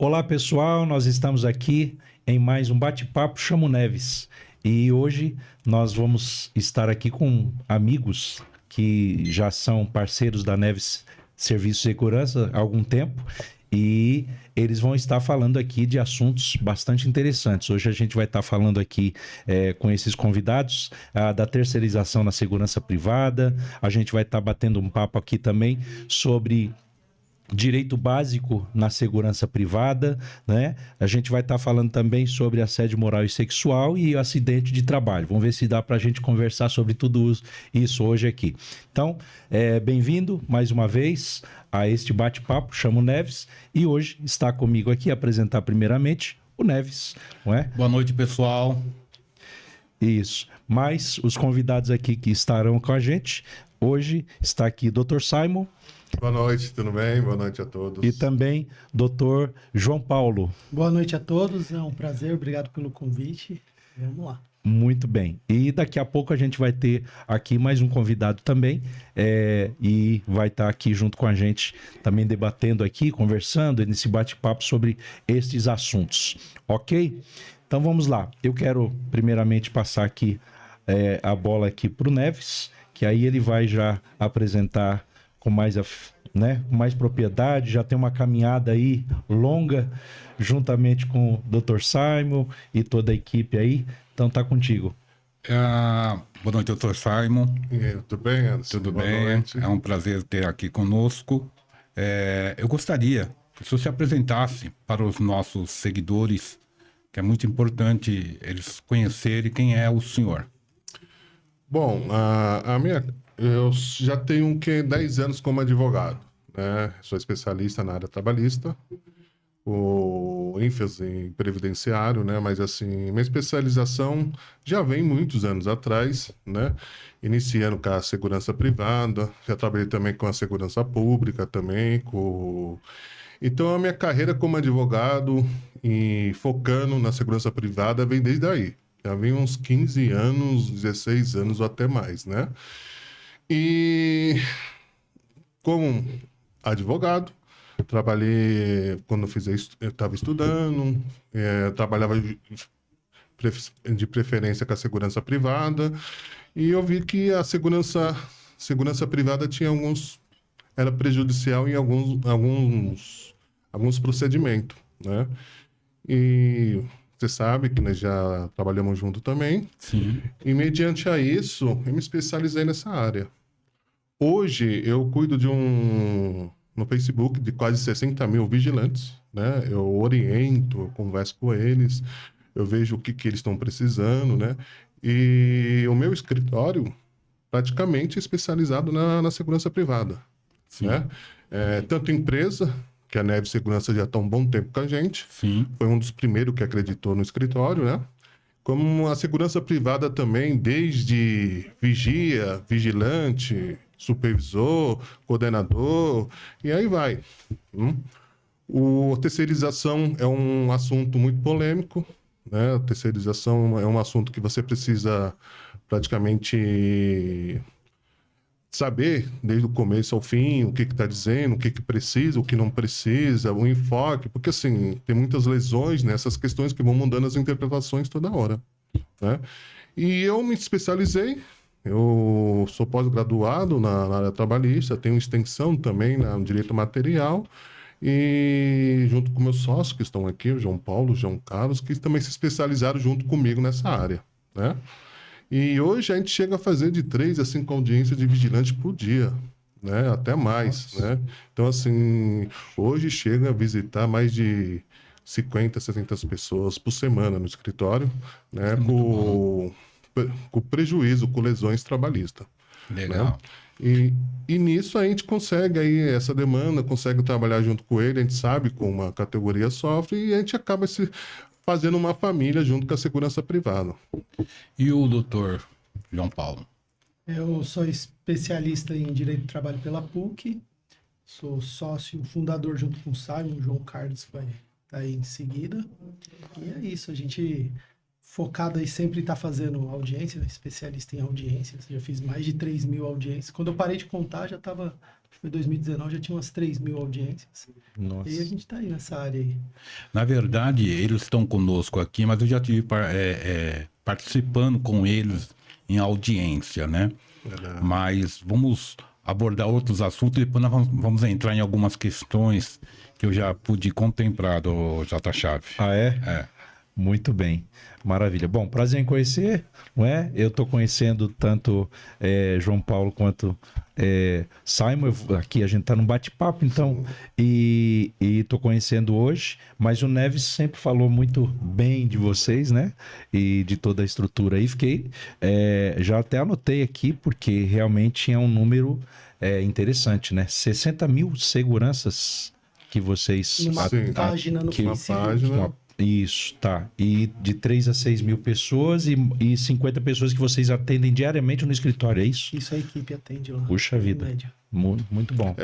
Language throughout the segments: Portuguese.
Olá pessoal, nós estamos aqui em mais um bate-papo Chamo Neves e hoje nós vamos estar aqui com amigos que já são parceiros da Neves Serviços de Segurança há algum tempo e eles vão estar falando aqui de assuntos bastante interessantes. Hoje a gente vai estar falando aqui com esses convidados da terceirização na segurança privada, a gente vai estar batendo um papo aqui também sobre direito básico na segurança privada, né? A gente vai estar falando também sobre assédio moral e sexual e acidente de trabalho. Vamos ver se dá para a gente conversar sobre tudo isso hoje aqui. Então, bem-vindo mais uma vez a este bate-papo, Chamo Neves, e hoje está comigo aqui apresentar primeiramente o Neves, não é? Boa noite, pessoal. Isso. Mas os convidados aqui que estarão com a gente, hoje está aqui Dr. Simon. Boa noite, tudo bem? Boa noite a todos. E também Dr. João Paulo. Boa noite a todos, é um prazer, obrigado pelo convite. Vamos lá. Muito bem. E daqui a pouco a gente vai ter aqui mais um convidado também e vai estar aqui junto com a gente também debatendo aqui, conversando nesse bate-papo sobre estes assuntos. Ok? Então vamos lá. Eu quero primeiramente passar aqui a bola aqui para o Neves, que aí ele vai já apresentar com mais propriedade, já tem uma caminhada aí longa, juntamente com o Dr. Simon e toda a equipe aí. Então tá contigo. Boa noite, Dr. Simon. Tudo bem, Anderson? Tudo Boa bem? noite. É um prazer ter aqui conosco. Eu gostaria que o senhor se apresentasse para os nossos seguidores, que é muito importante eles conhecerem quem é o senhor. Bom, eu já tenho 10 anos como advogado, né? Sou especialista na área trabalhista, o ênfase em previdenciário, né? Mas assim, minha especialização já vem muitos anos atrás, né? Iniciando com a segurança privada, já trabalhei também com a segurança pública também, Então a minha carreira como advogado e focando na segurança privada vem desde aí. Já vem uns 15 anos, 16 anos ou até mais, né? E como advogado, trabalhei quando eu estava estudando, trabalhava de preferência com a segurança privada, e eu vi que a segurança privada era prejudicial em alguns procedimentos, né? E você sabe que nós já trabalhamos junto também. Sim. E mediante a isso, eu me especializei nessa área. Hoje, eu cuido no Facebook de quase 60 mil vigilantes, né? Eu oriento, eu converso com eles, eu vejo o que eles estão precisando, né? E o meu escritório praticamente é especializado na segurança privada, Sim. né? Tanto empresa, que a Neves Segurança já está há um bom tempo com a gente. Sim. Foi um dos primeiros que acreditou no escritório, né? Como a segurança privada também, desde vigia, vigilante, supervisor, coordenador, e aí vai. A terceirização é um assunto muito polêmico, né? A terceirização é um assunto que você precisa praticamente saber desde o começo ao fim o que está dizendo, o que precisa, o que não precisa, o enfoque, porque assim, tem muitas lesões nessas questões que vão mudando as interpretações toda hora, né? E eu me especializei, eu sou pós-graduado na área trabalhista, tenho extensão também no direito material, e junto com meus sócios que estão aqui, o João Paulo, o João Carlos, que também se especializaram junto comigo nessa área, né? E hoje a gente chega a fazer de 3 a 5 audiências de vigilante por dia, né? Até mais, né? Então, assim, hoje chega a visitar mais de 50, 60 pessoas por semana no escritório, né? Com prejuízo, com lesões trabalhistas. Legal. Né? E nisso a gente consegue aí essa demanda, consegue trabalhar junto com ele, a gente sabe como uma categoria sofre e a gente acaba fazendo uma família junto com a segurança privada. E o doutor João Paulo? Eu sou especialista em Direito do Trabalho pela PUC, sou sócio fundador junto com o Simon, João Carlos, que vai estar aí em seguida. E é isso, a gente focado aí sempre está fazendo audiência, especialista em audiências, já fiz mais de 3.000 audiências. Quando eu parei de contar, já estava foi 2019, já tinha umas 3 mil audiências. Nossa. E a gente tá aí nessa área aí. Na verdade, eles estão conosco aqui, mas eu já tive participando com eles em audiência, né? Verdade. Mas vamos abordar outros assuntos e depois nós vamos entrar em algumas questões que eu já pude contemplar do J. Chave. Ah, é? É. Muito bem. Maravilha. Bom, prazer em conhecer, não é? Eu estou conhecendo tanto João Paulo quanto Simon. Aqui a gente está num bate-papo, então, e estou conhecendo hoje, mas o Neves sempre falou muito bem de vocês, né? E de toda a estrutura aí. Fiquei, já até anotei aqui, porque realmente é um número interessante, né? 60 mil seguranças que vocês... Numa Sim. página no que- Uma Facebook. página. Isso, tá. E de 3 a 6 mil pessoas e 50 pessoas que vocês atendem diariamente no escritório, é isso? Isso a equipe atende lá. Puxa em vida. média. Muito bom.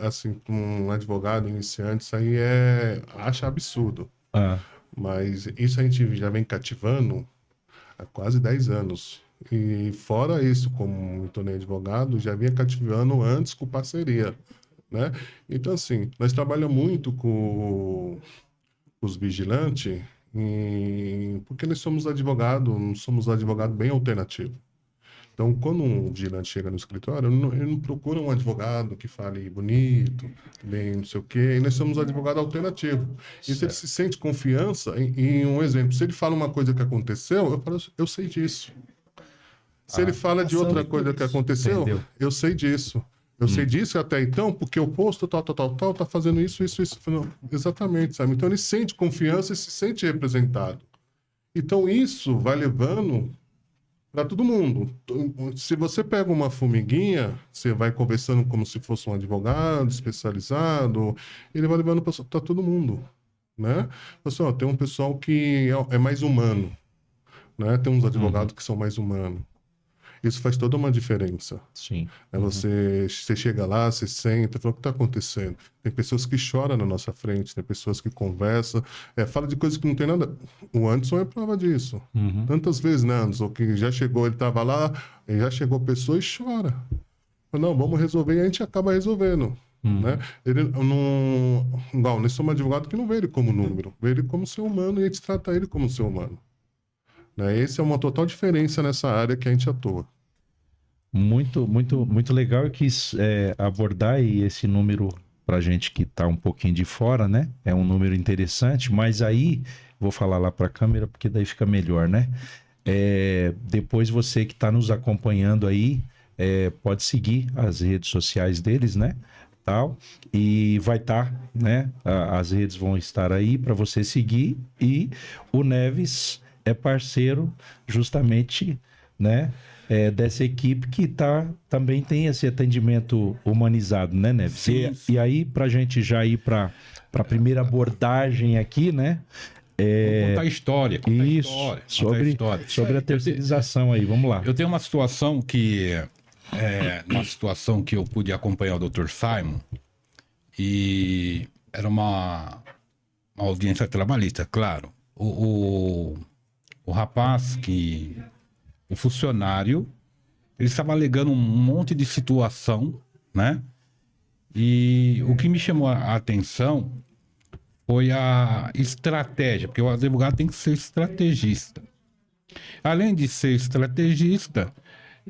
Assim, para um advogado iniciante, isso aí acha absurdo. Ah, Mas isso a gente já vem cativando há quase 10 anos. E fora isso, como me tornei advogado, já vinha cativando antes com parceria, né? Então, assim, nós trabalhamos muito com os vigilantes, porque nós somos advogado bem alternativo. Então, quando um vigilante chega no escritório, ele não procura um advogado que fale bonito, bem não sei o quê, e nós somos advogado alternativo. E se ele se sente confiança, em um exemplo, se ele fala uma coisa que aconteceu, eu falo, eu sei disso. Se ele fala de outra coisa que aconteceu, Entendeu? eu sei disso. Eu sei disso até então, porque o posto tal, tá fazendo isso. Não, exatamente, sabe? Então ele sente confiança e se sente representado. Então isso vai levando para todo mundo. Se você pega uma formiguinha, você vai conversando como se fosse um advogado especializado, ele vai levando para todo mundo, né? Pessoal, tem um pessoal que é mais humano, né? Tem uns advogados que são mais humanos. Isso faz toda uma diferença. sim. Né? Você chega lá, você senta, fala, o que está acontecendo? Tem pessoas que choram na nossa frente, tem pessoas que conversam, fala de coisas que não tem nada. O Anderson é prova disso. Tantas vezes, né, Anderson, que já chegou, ele estava lá, e já chegou a pessoa e chora. Fala, não, vamos resolver, e a gente acaba resolvendo. Né? Ele não... Igual, nós somos advogados que não vê ele como número, vê ele como ser humano e a gente trata ele como ser humano. Né? Essa é uma total diferença nessa área que a gente atua. Muito legal. Eu quis abordar aí esse número para gente que está um pouquinho de fora, né? É um número interessante, mas aí vou falar lá para a câmera porque daí fica melhor, né? Depois você que está nos acompanhando aí pode seguir as redes sociais deles, né? Tal, e vai estar, né? As redes vão estar aí para você seguir, e o Neves é parceiro justamente, né? Dessa equipe que também tem esse atendimento humanizado, né, Neves? Sim. E aí, para a gente já ir para a primeira abordagem aqui, né? Contar a história. Isso, sobre a terceirização aí, vamos lá. Eu tenho uma situação que eu pude acompanhar o Dr. Simon, e era uma audiência trabalhista, claro. O rapaz o funcionário, ele estava alegando um monte de situação, né? E o que me chamou a atenção foi a estratégia, porque o advogado tem que ser estrategista. Além de ser estrategista,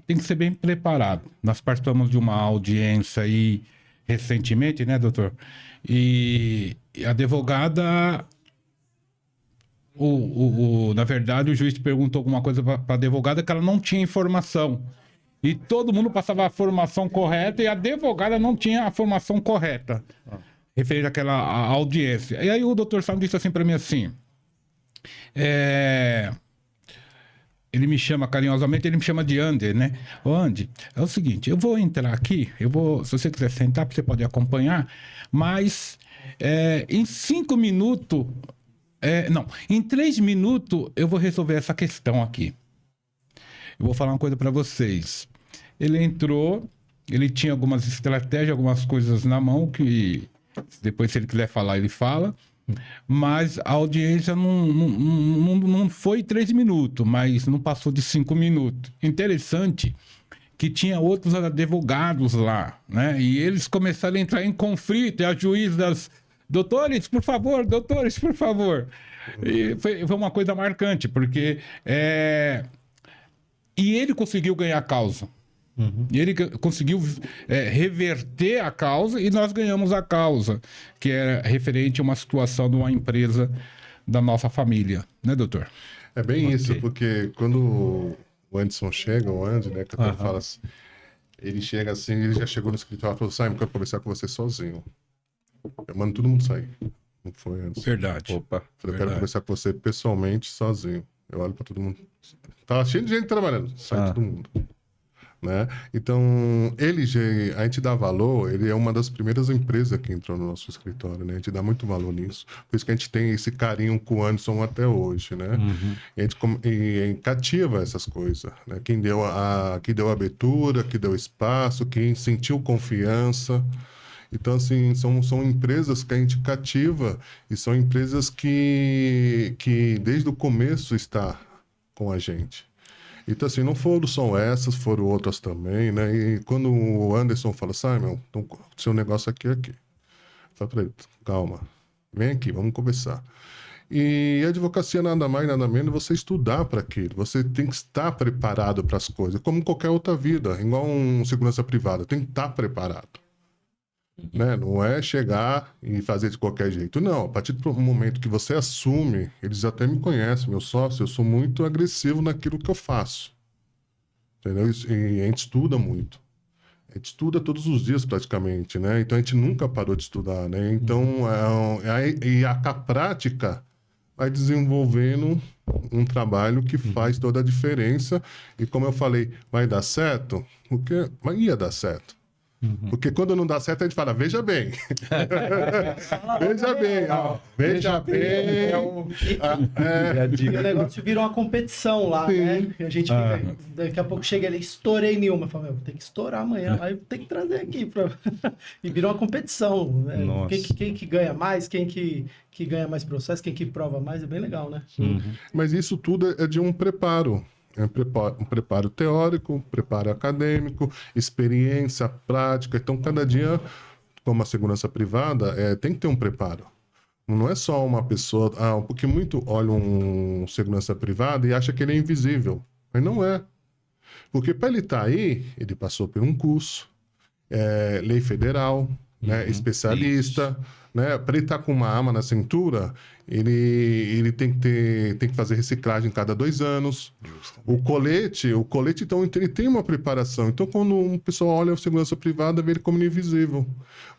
tem que ser bem preparado. Nós participamos de uma audiência aí recentemente, né, doutor? E a advogada... na verdade, o juiz perguntou alguma coisa para a advogada que ela não tinha informação. E todo mundo passava a formação correta e a advogada não tinha a formação correta. Referente àquela audiência. E aí o doutor Simon disse assim para mim assim... Ele me chama carinhosamente, ele me chama de Andy, né? Ô Andy, é o seguinte, eu vou entrar aqui, se você quiser sentar, você pode acompanhar, mas em 5 minutos... em 3 minutos eu vou resolver essa questão aqui. Eu vou falar uma coisa para vocês. Ele entrou, ele tinha algumas estratégias, algumas coisas na mão que depois, se ele quiser falar, ele fala. Mas a audiência não foi 3 minutos, mas não passou de 5 minutos. Interessante que tinha outros advogados lá, né? E eles começaram a entrar em conflito, e a juízas, doutores, por favor, doutores, por favor. E foi uma coisa marcante, porque... E ele conseguiu ganhar a causa. E ele conseguiu reverter a causa e nós ganhamos a causa, que era referente a uma situação de uma empresa da nossa família, né, doutor? É bem isso, porque quando o Anderson chega, o Andy, né, que até fala assim, ele chega assim, ele já chegou no escritório e falou, Simon, quero conversar com você sozinho. Eu mando todo mundo sair. Não foi antes. Verdade. Opa. Eu quero conversar com você pessoalmente, sozinho. Eu olho pra todo mundo. Tá cheio de gente trabalhando. Sai todo mundo. Né? Então, a gente dá valor, ele é uma das primeiras empresas que entrou no nosso escritório, né? A gente dá muito valor nisso. Por isso que a gente tem esse carinho com o Anderson até hoje, né? E a gente cativa essas coisas, né? Quem deu a abertura, que deu espaço, quem sentiu confiança. Então, assim, são empresas que a gente cativa e são empresas que desde o começo está com a gente. Então, assim, não foram só essas, foram outras também, né? E quando o Anderson fala, Simon, então, seu negócio aqui é aqui. Fala pra ele, calma, vem aqui, vamos conversar. E a advocacia nada mais, nada menos, você estudar para aquilo. Você tem que estar preparado para as coisas, como qualquer outra vida, igual segurança privada, tem que estar preparado. Né? Não é chegar e fazer de qualquer jeito. Não, a partir do momento que você assume, eles até me conhecem, meu sócio, eu sou muito agressivo naquilo que eu faço. Entendeu? E a gente estuda muito. A gente estuda todos os dias praticamente, né? Então a gente nunca parou de estudar, né? Então, a prática vai desenvolvendo um trabalho que faz toda a diferença. E como eu falei, vai dar certo? Mas ia dar certo. Porque quando não dá certo, a gente fala, veja bem. Veja bem, ó. Veja bem. E o negócio virou uma competição lá, né? E a gente fica, daqui a pouco chega ali, estourei nenhuma. Fala, meu, tem que estourar amanhã, aí tem que trazer aqui. E virou uma competição. Né? Quem que ganha mais, quem que ganha mais processo, quem que prova mais, é bem legal, né? Mas isso tudo é de um preparo. É um preparo teórico, um preparo acadêmico, experiência, prática. Então, cada dia, como a segurança privada, tem que ter um preparo. Não é só uma pessoa... porque muito olha um segurança privada e acha que ele é invisível. Mas não é. Porque para ele estar aí, ele passou por um curso, lei federal, né, especialista... Né? Para ele estar com uma arma na cintura, ele tem que fazer reciclagem cada 2 anos. O colete, então, ele tem uma preparação. Então, quando um pessoal olha a segurança privada, vê ele como invisível.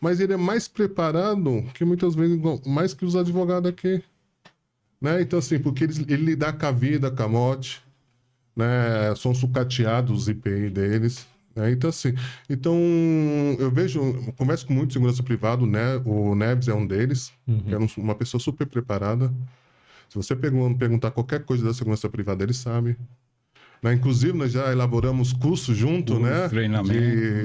Mas ele é mais preparado que muitas vezes, mais que os advogados aqui. Né? Então, assim, porque ele lidar com a vida, com a morte, né? São sucateados os IPI deles. Então, assim, eu converso com muito segurança privada, né? O Neves é um deles, que é uma pessoa super preparada. Se você perguntar qualquer coisa da segurança privada, ele sabe. Né? Inclusive, nós já elaboramos cursos junto, né?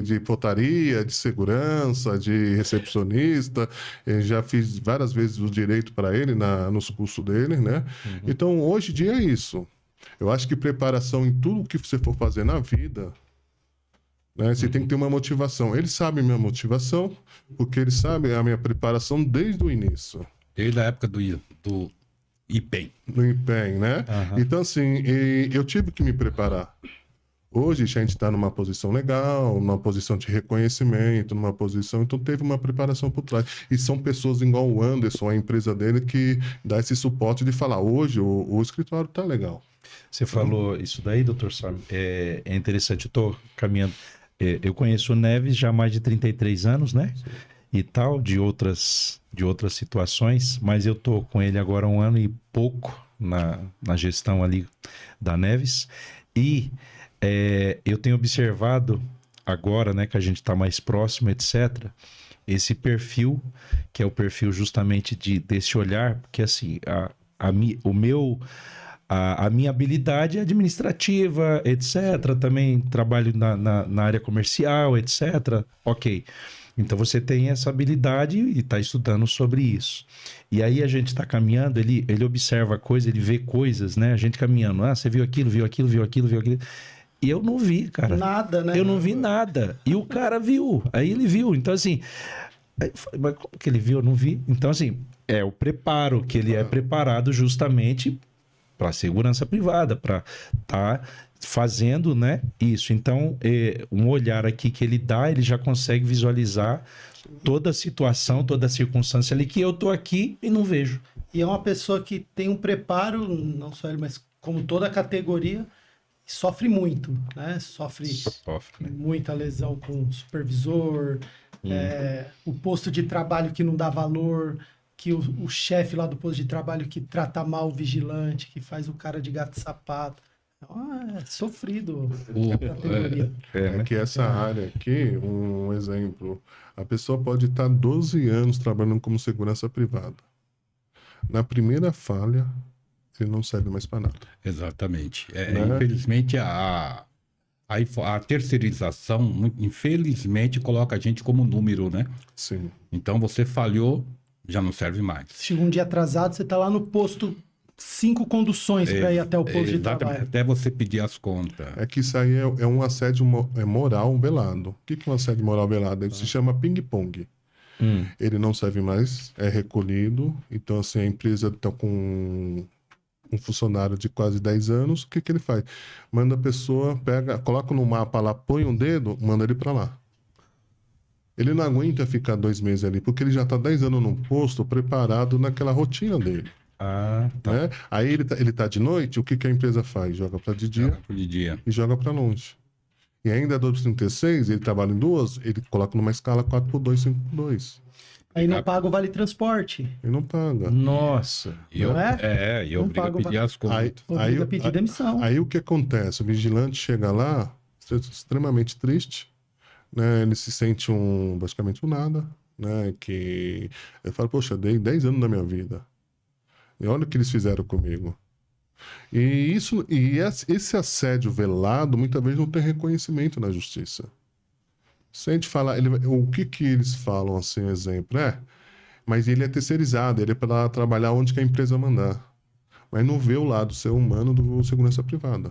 De portaria, de segurança, de recepcionista. Eu já fiz várias vezes o direito para ele nos cursos dele, né? Então, hoje em dia é isso. Eu acho que preparação em tudo que você for fazer na vida... Né? Você tem que ter uma motivação. Eles sabem minha motivação, porque eles sabem a minha preparação desde o início. Desde a época do IPEM. Do IPEM, né? Então, assim, eu tive que me preparar. Hoje a gente está numa posição legal, numa posição de reconhecimento, numa posição... Então, teve uma preparação por trás. E são pessoas igual o Anderson, a empresa dele, que dá esse suporte de falar, hoje o escritório está legal. Você falou isso daí, doutor Simon, é interessante, eu estou caminhando... Eu conheço o Neves já há mais de 33 anos, né? Sim. E tal, de outras situações, mas eu tô com ele agora há 1 ano e pouco na gestão ali da Neves. E eu tenho observado agora, né, que a gente está mais próximo, etc., esse perfil, que é o perfil justamente desse olhar, porque assim, a minha habilidade é administrativa, etc. Também trabalho na área comercial, etc. Ok. Então você tem essa habilidade e está estudando sobre isso. E aí a gente está caminhando, ele observa coisas, ele vê coisas, né? A gente caminhando. Você viu aquilo, viu aquilo, viu aquilo, viu aquilo. E eu não vi, cara. Nada, né? Eu não vi nada. E o cara viu. Aí ele viu. Então, assim, aí eu falei, mas como que ele viu? Eu não vi. Então, assim, é o preparo, que ele é preparado justamente para segurança privada, para estar fazendo, né, isso. Então, um olhar aqui que ele dá, ele já consegue visualizar toda a situação, toda a circunstância ali que eu tô aqui e não vejo. E é uma pessoa que tem um preparo, não só ele, mas como toda a categoria, sofre muito, né? Sofre Né? muita lesão com o supervisor, o posto de trabalho que não dá valor, que o chefe lá do posto de trabalho que trata mal o vigilante, que faz o cara de gato e sapato. Então, é sofrido a categoria. É que essa área aqui, um exemplo, a pessoa pode estar 12 anos trabalhando como segurança privada. Na primeira falha, ele não serve mais para nada. Exatamente. Né? Infelizmente, a terceirização, infelizmente, coloca a gente como número, né? Sim. Então, você falhou, já não serve mais. Chega um dia atrasado, você tá lá no posto 5 conduções para ir até o posto de Exatamente, trabalho. até você pedir as contas. É que isso aí é um assédio moral velado. O que é um assédio moral velado? Ele se chama ping-pong. Ele não serve mais, é recolhido. Então, assim, a empresa está com um funcionário de quase 10 anos. O que ele faz? Manda a pessoa, coloca no mapa lá, põe um dedo, manda ele para lá. Ele não aguenta ficar 2 meses ali, porque ele já está 10 anos num posto preparado naquela rotina dele. Ah, tá. Né? Aí ele tá de noite, o que a empresa faz? Joga para de dia De dia. e joga para longe. E ainda 236, ele trabalha em 2, ele coloca numa escala 4x2, 5x2. Aí não paga o vale transporte. Ele não paga. Nossa. E eu, Não é? e obriga a Não paga pedir as contas. Obriga a pedir demissão. Aí o que acontece? O vigilante chega lá, extremamente triste, né? Ele se sente basicamente um nada, né? Que ele fala, poxa, dei 10 anos da minha vida. E olha o que eles fizeram comigo. E esse assédio velado muitas vezes não tem reconhecimento na justiça. Se a gente falar, o que eles falam assim, exemplo, mas ele é terceirizado, ele é para trabalhar onde que a empresa mandar. Mas não vê o lado ser humano do segurança privada.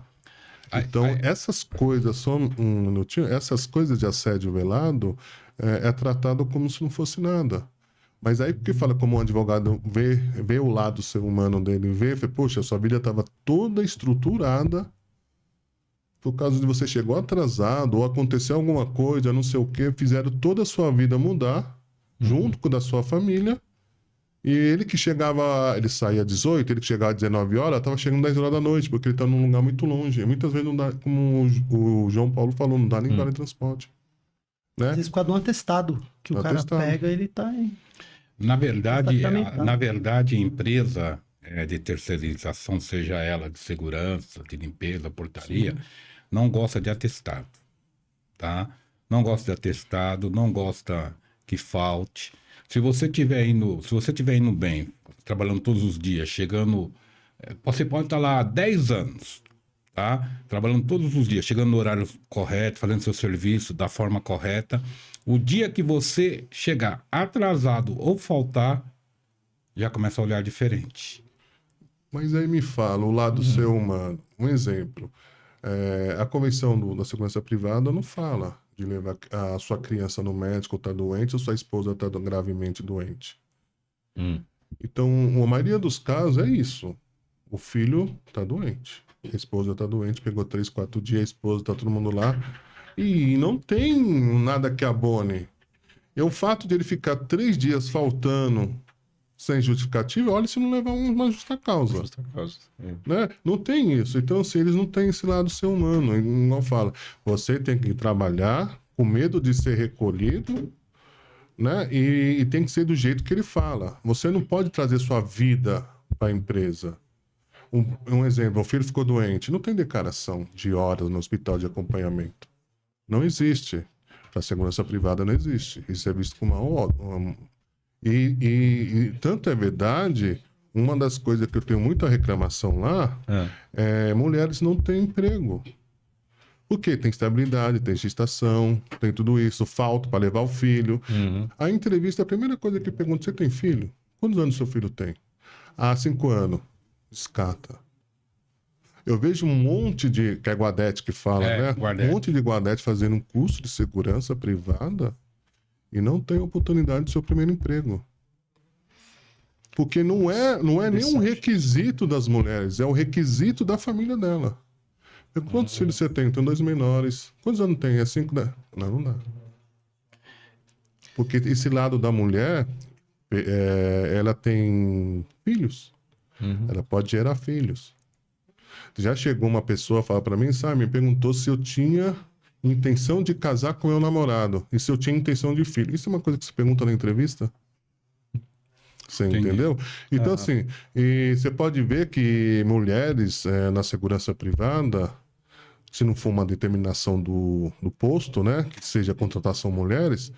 Então, essas coisas, só um minutinho, essas coisas de assédio velado é tratado como se não fosse nada. Mas aí, porque fala como um advogado vê o lado ser humano dele, poxa, sua vida estava toda estruturada, por causa de você chegou atrasado, ou aconteceu alguma coisa, não sei o quê, fizeram toda a sua vida mudar, junto com a da sua família, e ele que chegava, ele saía às 18, ele que chegava às 19 horas, estava chegando às 10 horas da noite, porque ele está num lugar muito longe. E muitas vezes não dá, como o João Paulo falou, não dá nem vale transporte. Né? Às vezes por causa de um atestado que o cara pega, ele tá em... Na verdade, a empresa de terceirização, seja ela de segurança, de limpeza, portaria, não gosta de atestado, tá? Não gosta de atestado, não gosta que falte. Se você estiver indo bem, trabalhando todos os dias, chegando... Você pode estar lá há 10 anos, tá? Trabalhando todos os dias, chegando no horário correto, fazendo seu serviço da forma correta. O dia que você chegar atrasado ou faltar, já começa a olhar diferente. Mas aí me fala, o lado ser humano. Um exemplo. A Convenção da Segurança Privada não fala de levar a sua criança no médico, está doente, ou sua esposa está gravemente doente. Então, a maioria dos casos é isso. O filho está doente. A esposa está doente, pegou 3, 4 dias, a esposa está todo mundo lá. E não tem nada que abone. E o fato de ele ficar 3 dias faltando sem justificativa, olha se não levar uma justa causa. Né? Não tem isso. Então, assim, eles não têm esse lado ser humano. Não fala. Você tem que trabalhar com medo de ser recolhido, né? E tem que ser do jeito que ele fala. Você não pode trazer sua vida para a empresa. Um exemplo, o filho ficou doente. Não tem declaração de horas no hospital de acompanhamento. Não existe. Para a segurança privada não existe. Isso é visto com mau ódio. E tanto é verdade, uma das coisas que eu tenho muita reclamação lá é mulheres não têm emprego. Porque tem estabilidade, tem gestação, tem tudo isso, falta para levar o filho. A entrevista, a primeira coisa que pergunta, você tem filho? Quantos anos seu filho tem? 5 anos. Descata. Eu vejo um monte de, que é Guadete que fala, né? Guadete. Um monte de Guadete fazendo um curso de segurança privada e não tem oportunidade do seu primeiro emprego. Porque não é nenhum requisito das mulheres, é o requisito da família dela. Quantos filhos você tem? Tem 2 menores. Quantos anos tem? É 5? Não dá. Porque esse lado da mulher, ela tem filhos. Ela pode gerar filhos. Já chegou uma pessoa, fala para mim, sabe, me perguntou se eu tinha intenção de casar com meu namorado e se eu tinha intenção de filho. Isso é uma coisa que se pergunta na entrevista? Você entendeu? Então, assim, e você pode ver que mulheres na segurança privada, se não for uma determinação do posto, né, que seja contratação mulheres,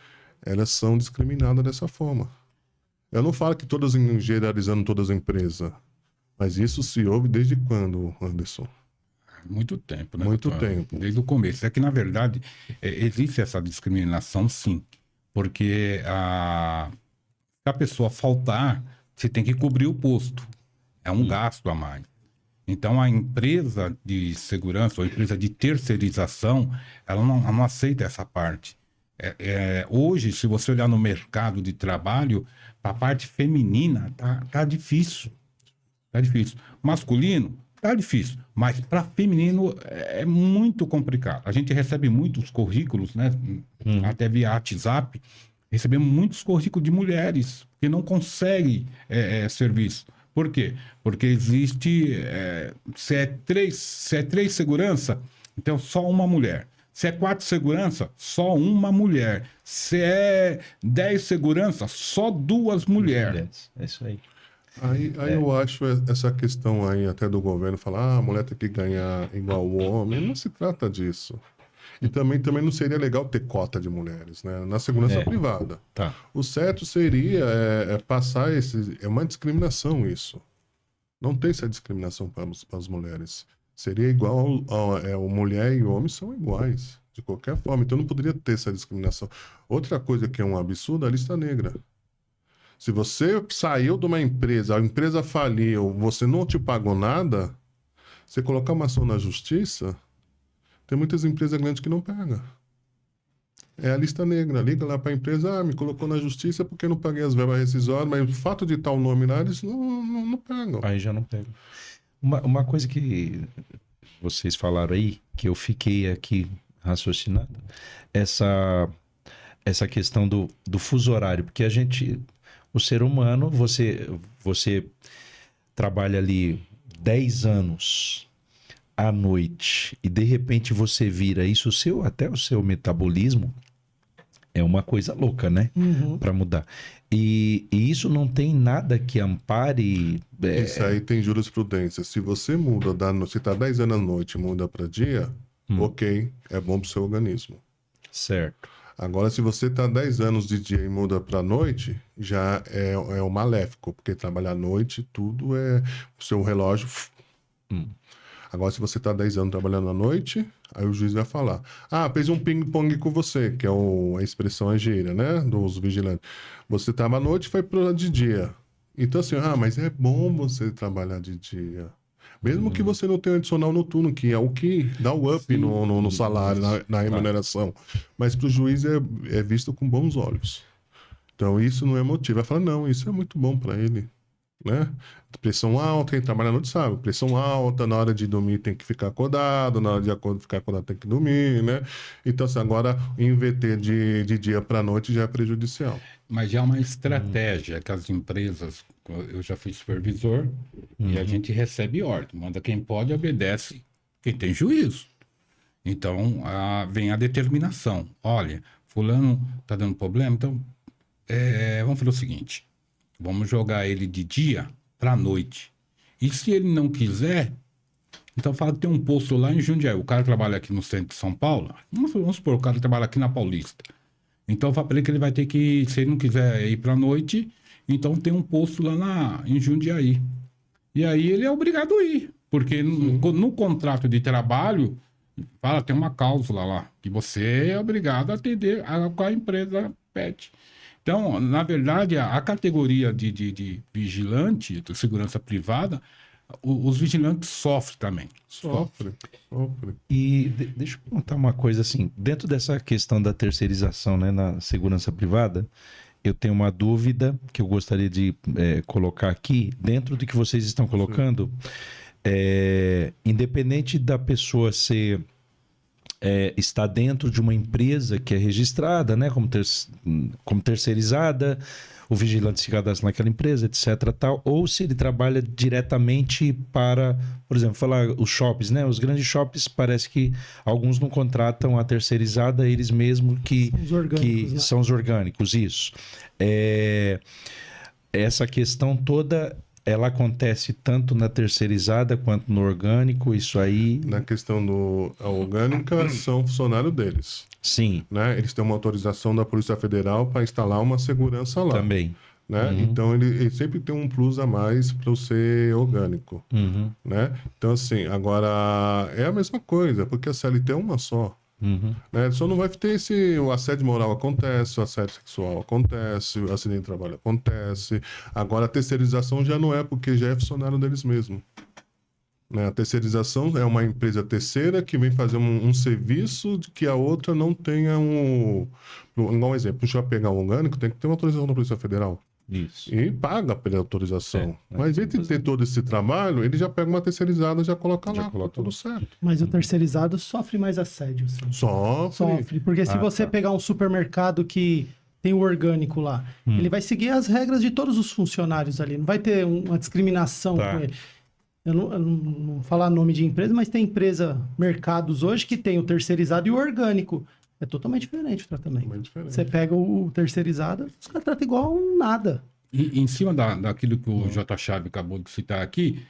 elas são discriminadas dessa forma. Eu não falo que todas, generalizando todas as empresas, mas isso se ouve desde quando, Anderson? Muito tempo, né? Muito doutor? tempo. Desde o começo. É que, na verdade, existe essa discriminação, sim. Porque se a pessoa faltar, você tem que cobrir o posto. É um gasto a mais. Então, a empresa de segurança, ou a empresa de terceirização, ela não aceita essa parte. Hoje, se você olhar no mercado de trabalho, para a parte feminina, tá difícil. Tá difícil. Masculino, tá difícil. Mas para feminino é muito complicado. A gente recebe muitos currículos, né? Até via WhatsApp. Recebemos muitos currículos de mulheres que não conseguem serviço. Por quê? Porque existe... se é três segurança, então só uma mulher. Se é 4 segurança, só uma mulher. Se é 10 segurança, só 2 mulheres. É isso aí. Aí eu acho essa questão aí até do governo falar, a mulher tem que ganhar igual o homem. Não se trata disso. E também não seria legal ter cota de mulheres, né? Na segurança privada. Tá. O certo seria passar é uma discriminação isso. Não tem essa discriminação para as mulheres. Seria igual mulher e homem são iguais, de qualquer forma. Então não poderia ter essa discriminação. Outra coisa que é um absurdo é a lista negra. Se você saiu de uma empresa, a empresa faliu, você não te pagou nada, você colocar uma ação na justiça, tem muitas empresas grandes que não pegam. É a lista negra. Liga lá para a empresa, me colocou na justiça porque não paguei as verbas rescisórias, mas o fato de estar o nome lá, eles não pegam. Aí já não pega. Uma coisa que vocês falaram aí, que eu fiquei aqui raciocinando, essa questão do fuso horário, porque o ser humano, você trabalha ali 10 anos à noite e de repente você vira isso, até o seu metabolismo é uma coisa louca, né? Para mudar. E isso não tem nada que ampare... Isso aí tem jurisprudência. Se você muda, se tá 10 anos à noite e muda para dia, ok, é bom pro seu organismo. Certo. Agora, se você tá 10 anos de dia e muda para noite, já é o maléfico, porque trabalhar à noite, tudo é o seu relógio. Agora, se você tá 10 anos trabalhando à noite, aí o juiz vai falar: fez um ping-pong com você, que é a expressão gíria, né? Dos vigilantes. Você tava à noite e foi para de dia. Então, assim, mas é bom você trabalhar de dia. Mesmo que você não tenha adicional noturno, que é o que dá o up no salário, na remuneração. Mas para o juiz é visto com bons olhos. Então, isso não é motivo. Vai falar, não, isso é muito bom para ele. Né? Pressão alta, quem trabalha à noite sabe. Pressão alta, na hora de dormir tem que ficar acordado, na hora de ficar acordado tem que dormir, né? Então, assim, agora, inverter de dia para noite já é prejudicial. Mas já é uma estratégia que as empresas... Eu já fui supervisor e a gente recebe ordem. Manda quem pode, obedece quem tem juízo. Então, vem a determinação. Olha, fulano tá dando problema, então vamos fazer o seguinte. Vamos jogar ele de dia para noite. E se ele não quiser, então fala que tem um posto lá em Jundiaí. O cara trabalha aqui no centro de São Paulo. Vamos supor, o cara trabalha aqui na Paulista. Então fala para ele que ele vai ter que, se ele não quiser ir para noite... Então tem um posto lá em Jundiaí. E aí ele é obrigado a ir. Porque no contrato de trabalho, tem uma cláusula lá, que você é obrigado a atender a qual a empresa pede. Então, na verdade, a categoria de vigilante, de segurança privada, os vigilantes sofrem também. Sofre. E deixa eu perguntar uma coisa assim, dentro dessa questão da terceirização, né, na segurança privada, eu tenho uma dúvida que eu gostaria de colocar aqui, dentro do que vocês estão colocando, independente da pessoa ser está dentro de uma empresa que é registrada, né, como terceirizada, o vigilante se cadastra naquela empresa, etc. Tal, ou se ele trabalha diretamente para, por exemplo, falar os shoppings, né? Os grandes shoppings parece que alguns não contratam a terceirizada, eles mesmos que são os orgânicos, isso. Essa questão toda, ela acontece tanto na terceirizada quanto no orgânico, isso aí... Na questão da orgânica, são funcionários deles. Sim. Né? Eles têm uma autorização da Polícia Federal para instalar uma segurança lá. Também. Né? Então, ele sempre tem um plus a mais para ser orgânico. Né? Então, assim, agora é a mesma coisa, porque a CLT é uma só. Né? Só não vai ter o assédio moral acontece, o assédio sexual acontece, o acidente de trabalho acontece. Agora, a terceirização já não é, porque já é funcionário deles mesmo. Né? A terceirização é uma empresa terceira que vem fazer um serviço de que a outra não tenha um exemplo, deixa eu pegar um orgânico, tem que ter uma autorização da Polícia Federal. Isso. E paga pela autorização. Mas em vez de ter todo esse trabalho, ele já pega uma terceirizada e já coloca lá, tá tudo certo. Mas o terceirizado sofre mais assédio. Assim. Sofre. Porque se você pegar um supermercado que tem o orgânico lá, ele vai seguir as regras de todos os funcionários ali. Não vai ter uma discriminação com ele. Eu não vou falar nome de empresa, mas tem mercados hoje que tem o terceirizado e o orgânico. É totalmente diferente o tratamento. Você pega o terceirizado, os caras tratam igual nada. E em cima daquilo que o J. Chave acabou de citar aqui,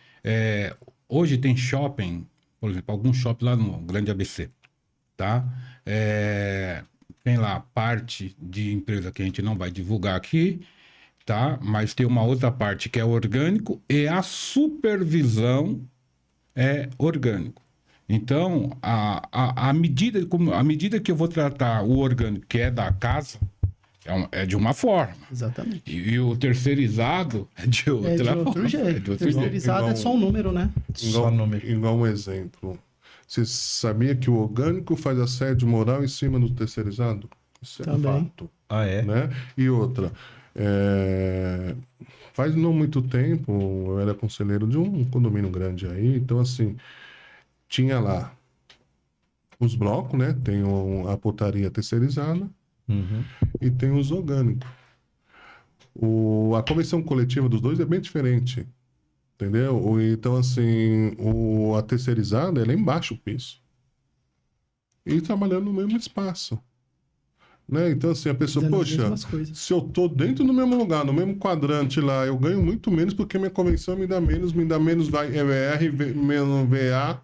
hoje tem shopping, por exemplo, algum shopping lá no Grande ABC, tá? Tem lá parte de empresa que a gente não vai divulgar aqui, tá? Mas tem uma outra parte que é orgânico e a supervisão é orgânico. Então, à medida que eu vou tratar o orgânico, que é da casa, é de uma forma. Exatamente. E o terceirizado é de outra outro jeito. O terceirizado é só um número, né? Igual um exemplo. Você sabia que o orgânico faz assédio moral em cima do terceirizado? Isso é também. fato. Ah, é? Né? E outra, faz não muito tempo, eu era conselheiro de um condomínio grande aí, então assim, tinha lá os blocos, né? Tem a portaria terceirizada e tem os orgânicos. A convenção coletiva dos dois é bem diferente, entendeu? Então, assim, a terceirizada, ela é embaixo o piso. E trabalhando no mesmo espaço. Né? Então, assim, a pessoa, poxa, se eu tô dentro do mesmo lugar, no mesmo quadrante lá, eu ganho muito menos porque minha convenção me dá menos vai EVR, menos VA,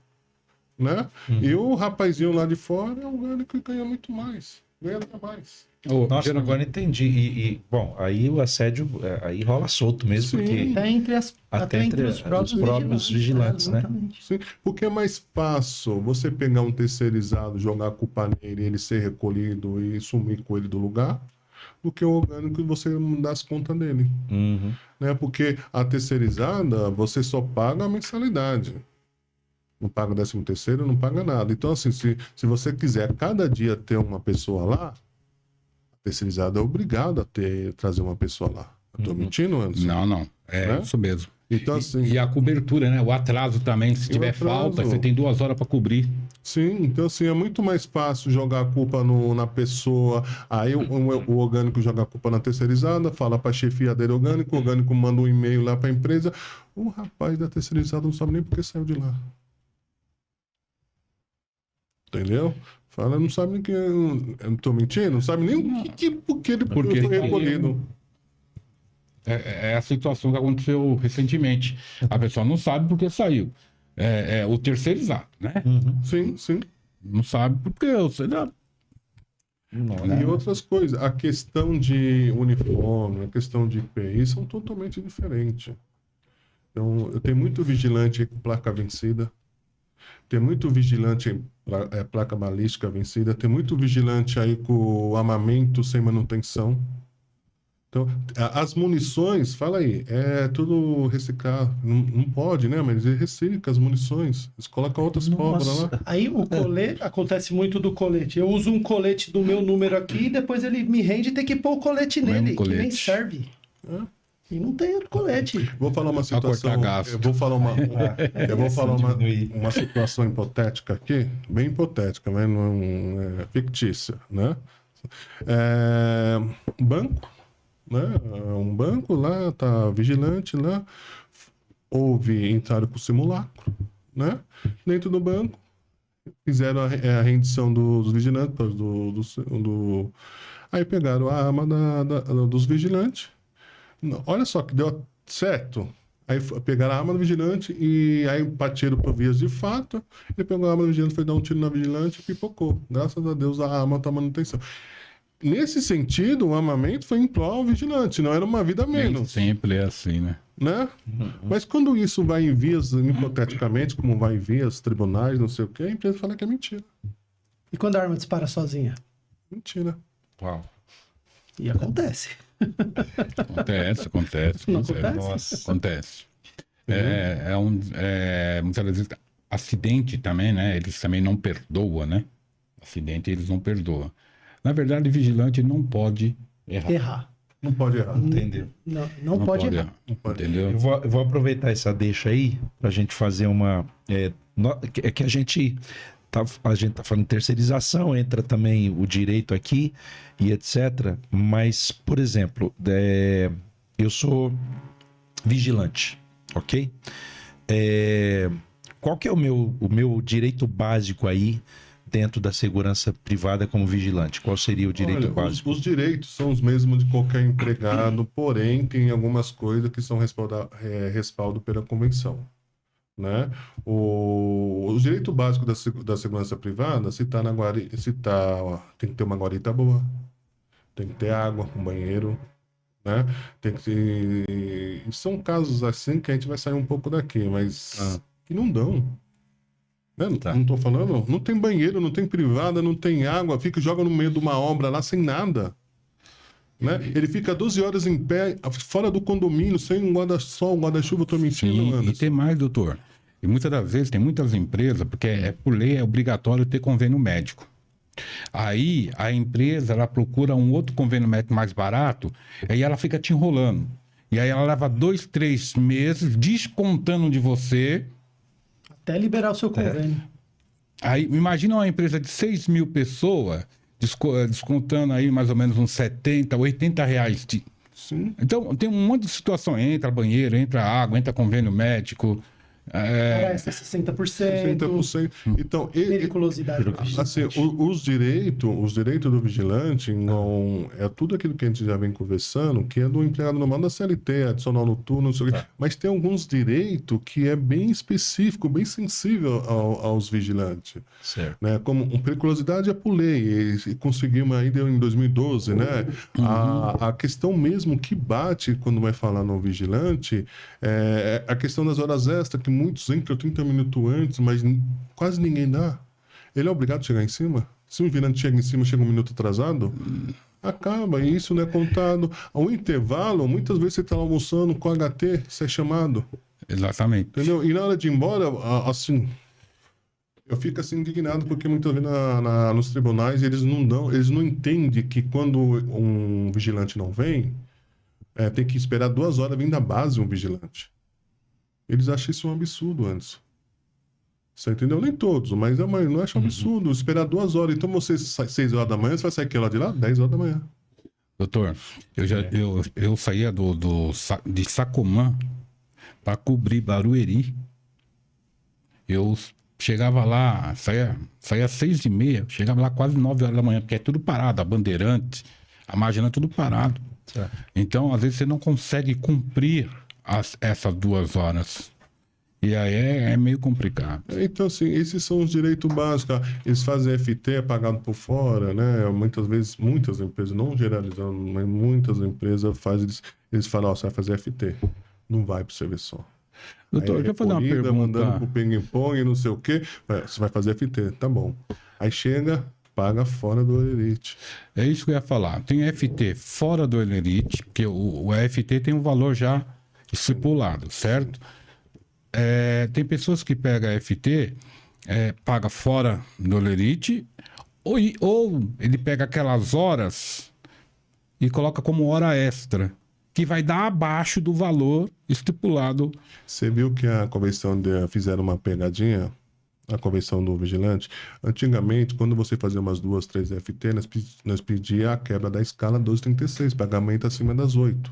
né? E o rapazinho lá de fora é orgânico e ganha muito mais. Ganha até mais. Nossa, agora entendi. Bom, aí o assédio aí rola solto mesmo, Sim. porque... Até entre os próprios vigilantes, né? Sim, porque é mais fácil você pegar um terceirizado, jogar a culpa nele, ele ser recolhido e sumir com ele do lugar, do que o orgânico e você não dá as contas dele. Né? Porque a terceirizada, você só paga a mensalidade. Não paga 13º, não paga nada. Então, assim, se você quiser cada dia ter uma pessoa lá, a terceirizada é obrigado a trazer uma pessoa lá. Eu tô mentindo, Anderson? Não. É isso mesmo. Então, assim, e a cobertura, né? O atraso também. Se tiver falta, você tem 2 horas para cobrir. Sim, então assim, é muito mais fácil jogar a culpa na pessoa. Aí o orgânico joga a culpa na terceirizada, fala para a chefia dele o orgânico manda um e-mail lá para a empresa. O rapaz da terceirizada não sabe nem por que saiu de lá. Entendeu? Fala, não sabe nem que eu não tô mentindo, não sabe nem por que ele foi recolhido. É a situação que aconteceu recentemente. A pessoa não sabe por que saiu. É o terceirizado, né? Sim. Não sabe porque eu sei lá. E outras coisas. A questão de uniforme, a questão de IPI são totalmente diferentes. Então, eu tenho muito vigilante com placa vencida. Tem muito vigilante placa balística vencida. Tem muito vigilante aí com armamento sem manutenção. Então, as munições, fala aí, é tudo reciclar. Não pode, né? Mas ele recicla as munições. Eles colocam outras pólvoras lá. Aí o colete, acontece muito do colete. Eu uso um colete do meu número aqui e depois ele me rende e tem que pôr o colete O mesmo nele, que nem colete. serve. É. E não tem outro colete. Vou falar uma situação. cortar gasto. Eu vou falar diminuir. uma situação hipotética aqui, bem hipotética, mas não é fictícia, né? Banco, né? Um banco lá, tá vigilante lá, houve entraram com simulacro, né? Dentro do banco, fizeram a rendição dos vigilantes, aí pegaram a arma dos vigilantes. Olha só que deu certo. Aí pegaram a arma do vigilante e aí bateram por vias de fato. Ele pegou a arma do vigilante, foi dar um tiro na vigilante e pipocou. Graças a Deus a arma está manutenção. Nesse sentido, o armamento foi em prol ao vigilante, não era uma vida a Nem menos. sempre é assim, né? Né? Mas quando isso vai em vias, hipoteticamente, como vai em vias, tribunais, não sei o quê, a empresa fala que é mentira. E quando a arma dispara sozinha? Mentira. Uau. E acontece. Acontece. Não acontece? Nossa. Acontece. Muitas vezes, acidente também, né? Eles também não perdoam, né? Acidente eles não perdoam. Na verdade, vigilante não pode errar. Errar. Não pode errar. Entendeu? Não pode errar. Não pode. Entendeu? Eu vou aproveitar essa deixa aí pra gente fazer uma. Que a gente tá falando em terceirização, entra também o direito aqui e etc. Mas, por exemplo, eu sou vigilante, ok? Qual que é o meu direito básico aí dentro da segurança privada como vigilante? Qual seria o direito básico? Os direitos são os mesmos de qualquer empregado, porém tem algumas coisas que são respaldo pela convenção, né? O direito básico da segurança privada, tem que ter uma guarita boa, tem que ter água, um banheiro, né? Tem que ter... São casos assim que a gente vai sair um pouco daqui, mas que não dão. Né? Tá. Não tô falando, não tem banheiro, não tem privada, não tem água, joga no meio de uma obra lá sem nada. Né? Ele fica 12 horas em pé, fora do condomínio, sem um guarda-sol, um guarda-chuva, tô mentindo, Sim, Anderson. e tem mais, doutor. E muitas das vezes tem muitas empresas, porque por lei é obrigatório ter convênio médico. Aí a empresa ela procura um outro convênio médico mais barato, aí ela fica te enrolando. E aí ela leva 2, 3 meses descontando de você. Até liberar o seu convênio. Aí imagina uma empresa de 6 mil pessoas descontando aí mais ou menos uns 70, 80 reais. Sim. Então tem um monte de situação. Entra banheiro, entra água, entra convênio médico. Parece 60%. 60%. Então, Periculosidade. do assim, vigilante. os direitos do vigilante não é tudo aquilo que a gente já vem conversando, que é do empregado normal da CLT, adicional noturno, não sei o quê. Mas tem alguns direitos que é bem específico, bem sensível aos vigilantes. Certo. Né? Como periculosidade é por lei, e conseguimos aí em 2012, né? A questão mesmo que bate quando vai falar no vigilante é a questão das horas extras, que muitos entram 30 minutos antes, mas quase ninguém dá. Ele é obrigado a chegar em cima? Se o vigilante chega em cima, chega um minuto atrasado, acaba, e isso não é contado. Ao intervalo, muitas vezes você está almoçando com HT, você é chamado. Exatamente. Entendeu? E na hora de ir embora, assim, eu fico assim indignado porque muitas vezes nos tribunais eles não entendem que quando um vigilante não vem, tem que esperar 2 horas vir da base um vigilante. Eles acham isso um absurdo antes. Você entendeu? Nem todos, mas a maioria não acha um absurdo. Esperar 2 horas. Então você sai 6 horas da manhã, você vai sair que lá de lá? 10 horas da manhã. Doutor, eu saía de Sacomã para cobrir Barueri. Eu chegava lá, saía às 6h30, chegava lá quase 9 horas da manhã, porque é tudo parado, a Bandeirante, a Marginal é tudo parado. Certo. Então, às vezes, você não consegue cumprir essas 2 horas. E aí é meio complicado. Então, assim, esses são os direitos básicos. Eles fazem FT, é pagado por fora, né? Muitas vezes, muitas empresas, não generalizando, mas muitas empresas fazem, eles falam, você vai fazer FT. Não vai para o serviço só. Doutor, deixa eu fazer uma pergunta. Mandando pro ping-pong, não sei o quê. Você vai fazer FT, tá bom. Aí chega, paga fora do Olerite. É isso que eu ia falar. Tem FT fora do Olerite, porque o FT tem um valor já estipulado, certo? Tem pessoas que pegam FT, paga fora do Olerite, ou ele pega aquelas horas e coloca como hora extra, que vai dar abaixo do valor estipulado. Você viu que a convenção fizeram uma pegadinha? A convenção do vigilante? Antigamente, quando você fazia umas 2, 3 FT, nós pedíamos a quebra da escala 1236, pagamento acima das 8.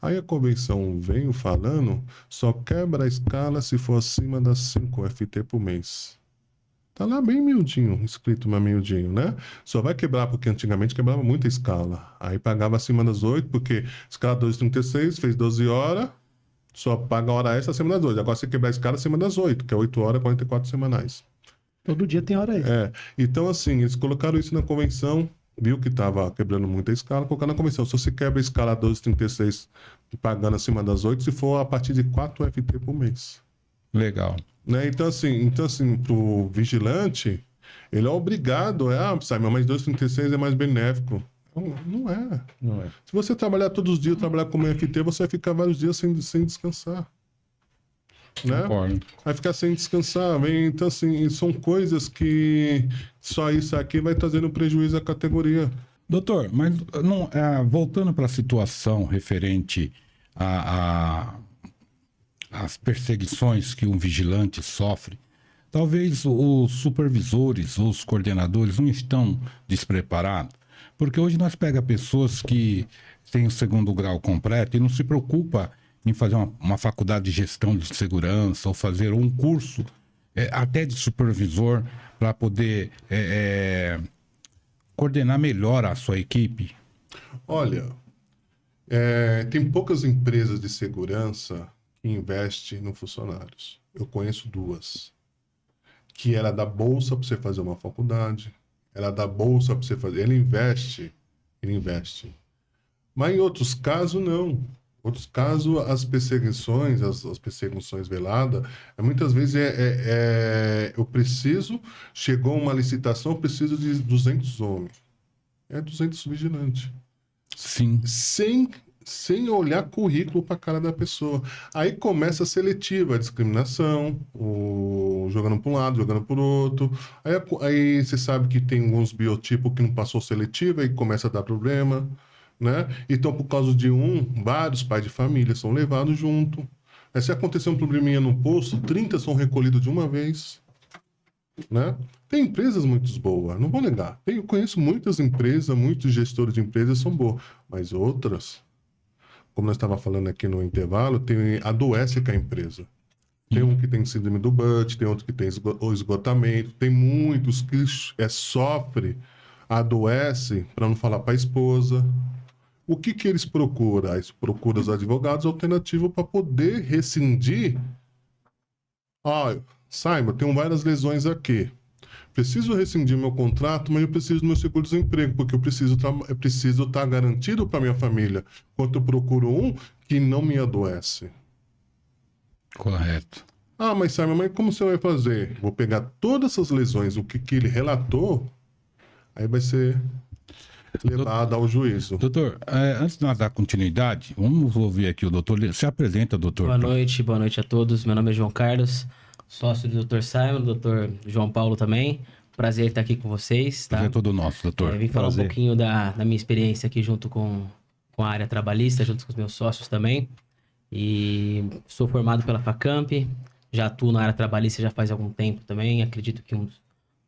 Aí a convenção veio falando, só quebra a escala se for acima das 5 FT por mês. Tá lá bem miudinho, escrito mais miudinho, né? Só vai quebrar porque antigamente quebrava muita escala. Aí pagava acima das 8, porque escala 1236, fez 12 horas, só paga a hora extra acima das 8. Agora você quebrar a escala acima das 8, que é 8 horas, 44 semanais. Todo dia tem hora extra. Então assim, eles colocaram isso na convenção, viu que estava quebrando muita escala, colocaram na convenção. Se você quebra a escala 1236 pagando acima das 8, se for a partir de 4 FT por mês. Legal. Né? Então assim, pro vigilante, ele é obrigado, Simon, mas 236 é mais benéfico. Não é. Não é. Se você trabalhar todos os dias, trabalhar como FT, você vai ficar vários dias sem descansar. Né? Concordo. Vai ficar sem descansar. Então, assim, são coisas que só isso aqui vai trazendo prejuízo à categoria. Doutor, mas não, voltando para a situação referente às perseguições que um vigilante sofre, talvez os supervisores ou os coordenadores não estão despreparados, porque hoje nós pegamos pessoas que têm o 2º grau completo e não se preocupa em fazer uma faculdade de gestão de segurança ou fazer um curso até de supervisor para poder coordenar melhor a sua equipe. Olha, tem poucas empresas de segurança que investem nos funcionários. Eu conheço 2. Que era da bolsa para você fazer uma faculdade, era da bolsa para você fazer. Ele investe. Mas em outros casos, não. Em outros casos, as perseguições, as perseguições veladas, muitas vezes chegou uma licitação, eu preciso de 200 homens. 200 vigilantes. Sim. Sem olhar currículo para a cara da pessoa. Aí começa a seletiva, a discriminação, jogando para um lado, jogando para o outro. Aí você sabe que tem alguns biotipos que não passou seletiva e começa a dar problema, né? Então, por causa de vários pais de família são levados junto. Se acontecer um probleminha no posto, 30 são recolhidos de uma vez, né? Tem empresas muito boas, não vou negar. Eu conheço muitas empresas, muitos gestores de empresas são bons, mas outras, como nós estávamos falando aqui no intervalo, adoece com a empresa. Tem um que tem síndrome do Butt, tem outro que tem esgotamento, tem muitos que sofre, adoece, para não falar para a esposa. O que eles procuram? Eles procuram os advogados alternativos para poder rescindir. Simon, tenho várias lesões aqui. Preciso rescindir meu contrato, mas eu preciso do meu seguro-desemprego, porque eu preciso estar garantido para minha família. Enquanto eu procuro que não me adoece. Correto. Mas Simon, mas como você vai fazer? Vou pegar todas essas lesões, o que ele relatou, aí vai ser levado ao juízo. Doutor, antes de nós dar continuidade, vamos ouvir aqui o doutor. Se apresenta, doutor. Boa noite a todos. Meu nome é João Carlos, sócio do Dr. Simon, do Dr. João Paulo também. Prazer estar aqui com vocês. Tá? Prazer é todo nosso, doutor. Vim falar um pouquinho da minha experiência aqui junto com a área trabalhista, junto com os meus sócios também. E sou formado pela Facamp, já atuo na área trabalhista já faz algum tempo também, acredito que uns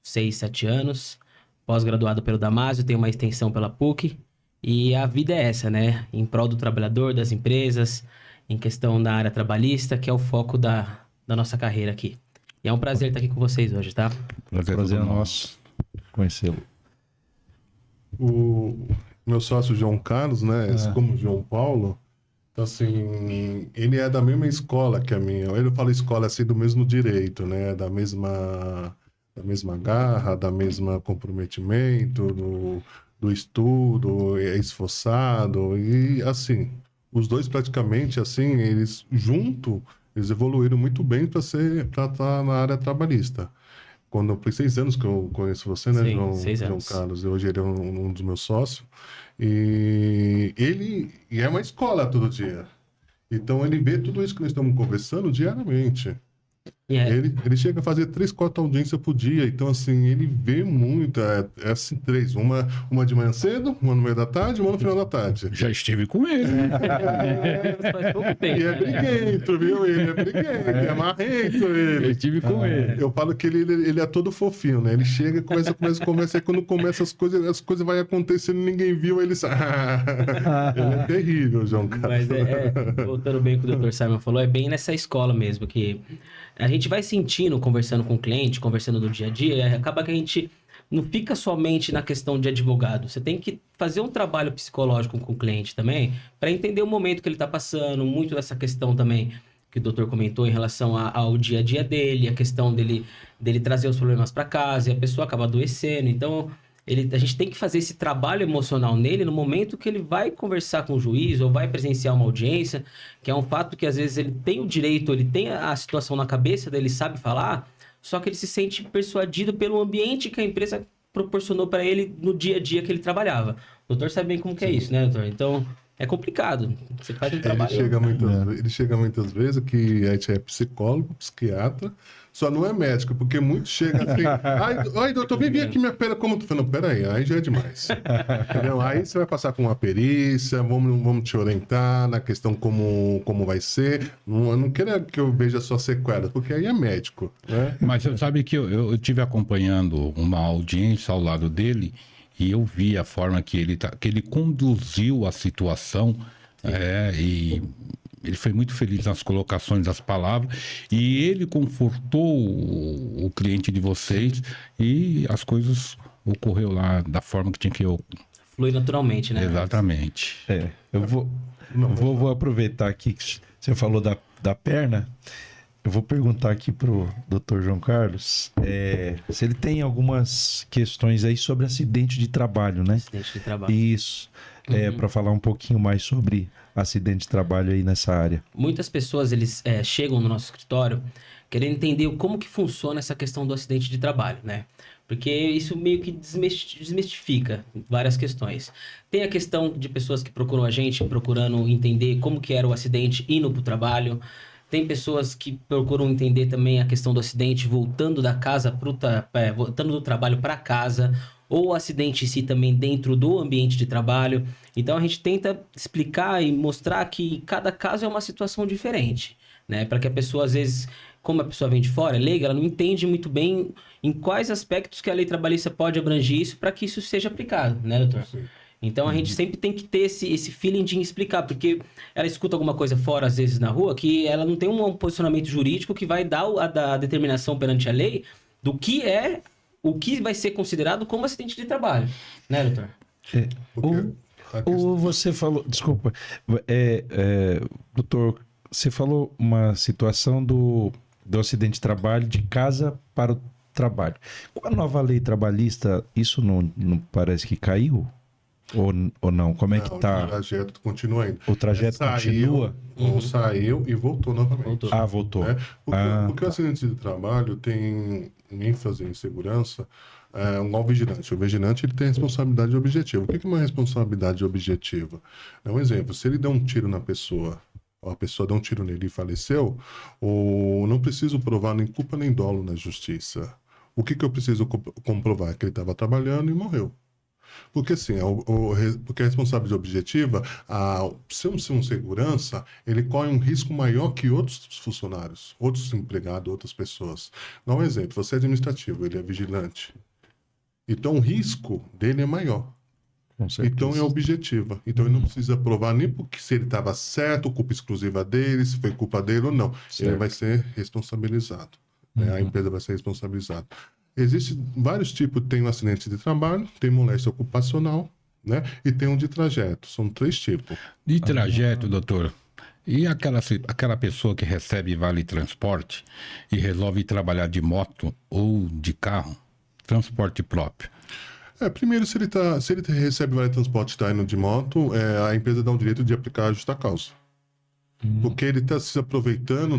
6, 7 anos. Pós-graduado pelo Damásio, tenho uma extensão pela PUC. E a vida é essa, né? Em prol do trabalhador, das empresas, em questão da área trabalhista, que é o foco da nossa carreira aqui. E é um prazer estar aqui com vocês hoje, tá? Prazer é nosso conhecê-lo. O meu sócio João Carlos, né? Como João Paulo, então, assim, ele é da mesma escola que a minha. Ele fala escola assim do mesmo direito, né? Da mesma garra, da mesma comprometimento, do estudo, é esforçado. E, assim, os dois praticamente, assim, eles juntos, eles evoluíram muito bem para estar na área trabalhista. quando foi 6 anos que eu conheço você, né, Sim, João, 6 João anos. Carlos? Hoje ele é um dos meus sócios. E é uma escola todo dia. Então ele vê tudo isso que nós estamos conversando diariamente. E é, Ele chega a fazer 3, 4 audiências por dia. Então, assim, ele vê muito. É assim, 3. Uma de manhã cedo, uma no meio da tarde, uma no final da tarde. Já estive com ele. faz pouco tempo. E é briguento, viu? Ele é briguento, é marrento Eu ele. estive com ele. Eu falo que ele é todo fofinho, né? Ele chega, começa, e quando começa as coisas vão acontecendo, ninguém viu, ele sai. Ele é terrível, João Carlos. Mas voltando bem com o Dr. Simon falou, é bem nessa escola mesmo, que a gente vai sentindo, conversando com o cliente, conversando no dia a dia, acaba que a gente não fica somente na questão de advogado. Você tem que fazer um trabalho psicológico com o cliente também, para entender o momento que ele está passando, muito dessa questão também que o doutor comentou em relação ao dia a dia dele, a questão dele trazer os problemas para casa, e a pessoa acaba adoecendo. Então, a gente tem que fazer esse trabalho emocional nele no momento que ele vai conversar com o juiz ou vai presenciar uma audiência, que é um fato que às vezes ele tem o direito, ele tem a situação na cabeça dele, sabe falar, só que ele se sente persuadido pelo ambiente que a empresa proporcionou para ele no dia a dia que ele trabalhava. O doutor sabe bem como que é isso, né, doutor? Então, é complicado. Você faz um trabalho... Ele chega muitas vezes que a gente é psicólogo, psiquiatra, só não é médico, porque muitos chegam assim, ai, doutor, vem aqui minha perna, como tu falando, peraí, aí já é demais. Entendeu? Aí você vai passar com uma perícia, vamos te orientar na questão como vai ser. Eu não quero que eu veja só sequelas, porque aí é médico, né? Mas você sabe que eu estive acompanhando uma audiência ao lado dele e eu vi a forma que ele conduziu a situação e ele foi muito feliz nas colocações das palavras e ele confortou o cliente de vocês e as coisas ocorreu lá da forma que tinha que eu. Flui naturalmente, né? Exatamente. Eu vou aproveitar aqui que você falou da perna. Eu vou perguntar aqui pro Dr. João Carlos se ele tem algumas questões aí sobre acidente de trabalho, né? Acidente de trabalho. Isso. Para falar um pouquinho mais sobre acidente de trabalho aí nessa área. Muitas pessoas, eles chegam no nosso escritório querendo entender como que funciona essa questão do acidente de trabalho, né? Porque isso meio que desmistifica várias questões. Tem a questão de pessoas que procuram a gente, procurando entender como que era o acidente indo para o trabalho. Tem pessoas que procuram entender também a questão do acidente voltando da casa voltando do trabalho para casa, ou o acidente em si também dentro do ambiente de trabalho. Então a gente tenta explicar e mostrar que cada caso é uma situação diferente, né? Para que a pessoa, às vezes, como a pessoa vem de fora, é leiga, ela não entende muito bem em quais aspectos que a lei trabalhista pode abranger isso para que isso seja aplicado, né, doutor? Sim. Então a gente sempre tem que ter esse feeling de explicar, porque ela escuta alguma coisa fora, às vezes, na rua, que ela não tem um posicionamento jurídico que vai dar a determinação perante a lei do que é o que vai ser considerado como acidente de trabalho, né, doutor? Ou você falou, desculpa, doutor, você falou uma situação do acidente de trabalho de casa para o trabalho. Com a nova lei trabalhista, isso não parece que caiu? Ou não? Como é que tá? O trajeto continua ainda. O trajeto continua? Saiu e voltou novamente. Voltou. Porque o acidente de trabalho tem ênfase em segurança, igual o vigilante. O vigilante ele tem responsabilidade objetiva. O que é uma responsabilidade objetiva? É um exemplo. Se ele der um tiro na pessoa, ou a pessoa deu um tiro nele e faleceu, ou não preciso provar nem culpa nem dolo na justiça. O que eu preciso comprovar? Que ele estava trabalhando e morreu. Porque assim, porque a responsabilidade objetiva, se um segurança, ele corre um risco maior que outros funcionários, outros empregados, outras pessoas. Dá um exemplo, você é administrativo, ele é vigilante. Então o risco dele é maior. Então é objetiva. Então ele não precisa provar nem porque se ele estava certo, culpa exclusiva dele, se foi culpa dele ou não. Certo. Ele vai ser responsabilizado. Né? A empresa vai ser responsabilizada. Existem vários tipos, tem um acidente de trabalho, tem moléstia ocupacional, né? E tem um de trajeto, são 3 tipos. De trajeto, doutor, e aquela pessoa que recebe vale transporte e resolve trabalhar de moto ou de carro, transporte próprio? Primeiro, se ele recebe vale transporte e está indo de moto, a empresa dá o direito de aplicar a justa causa. Porque ele está se aproveitando,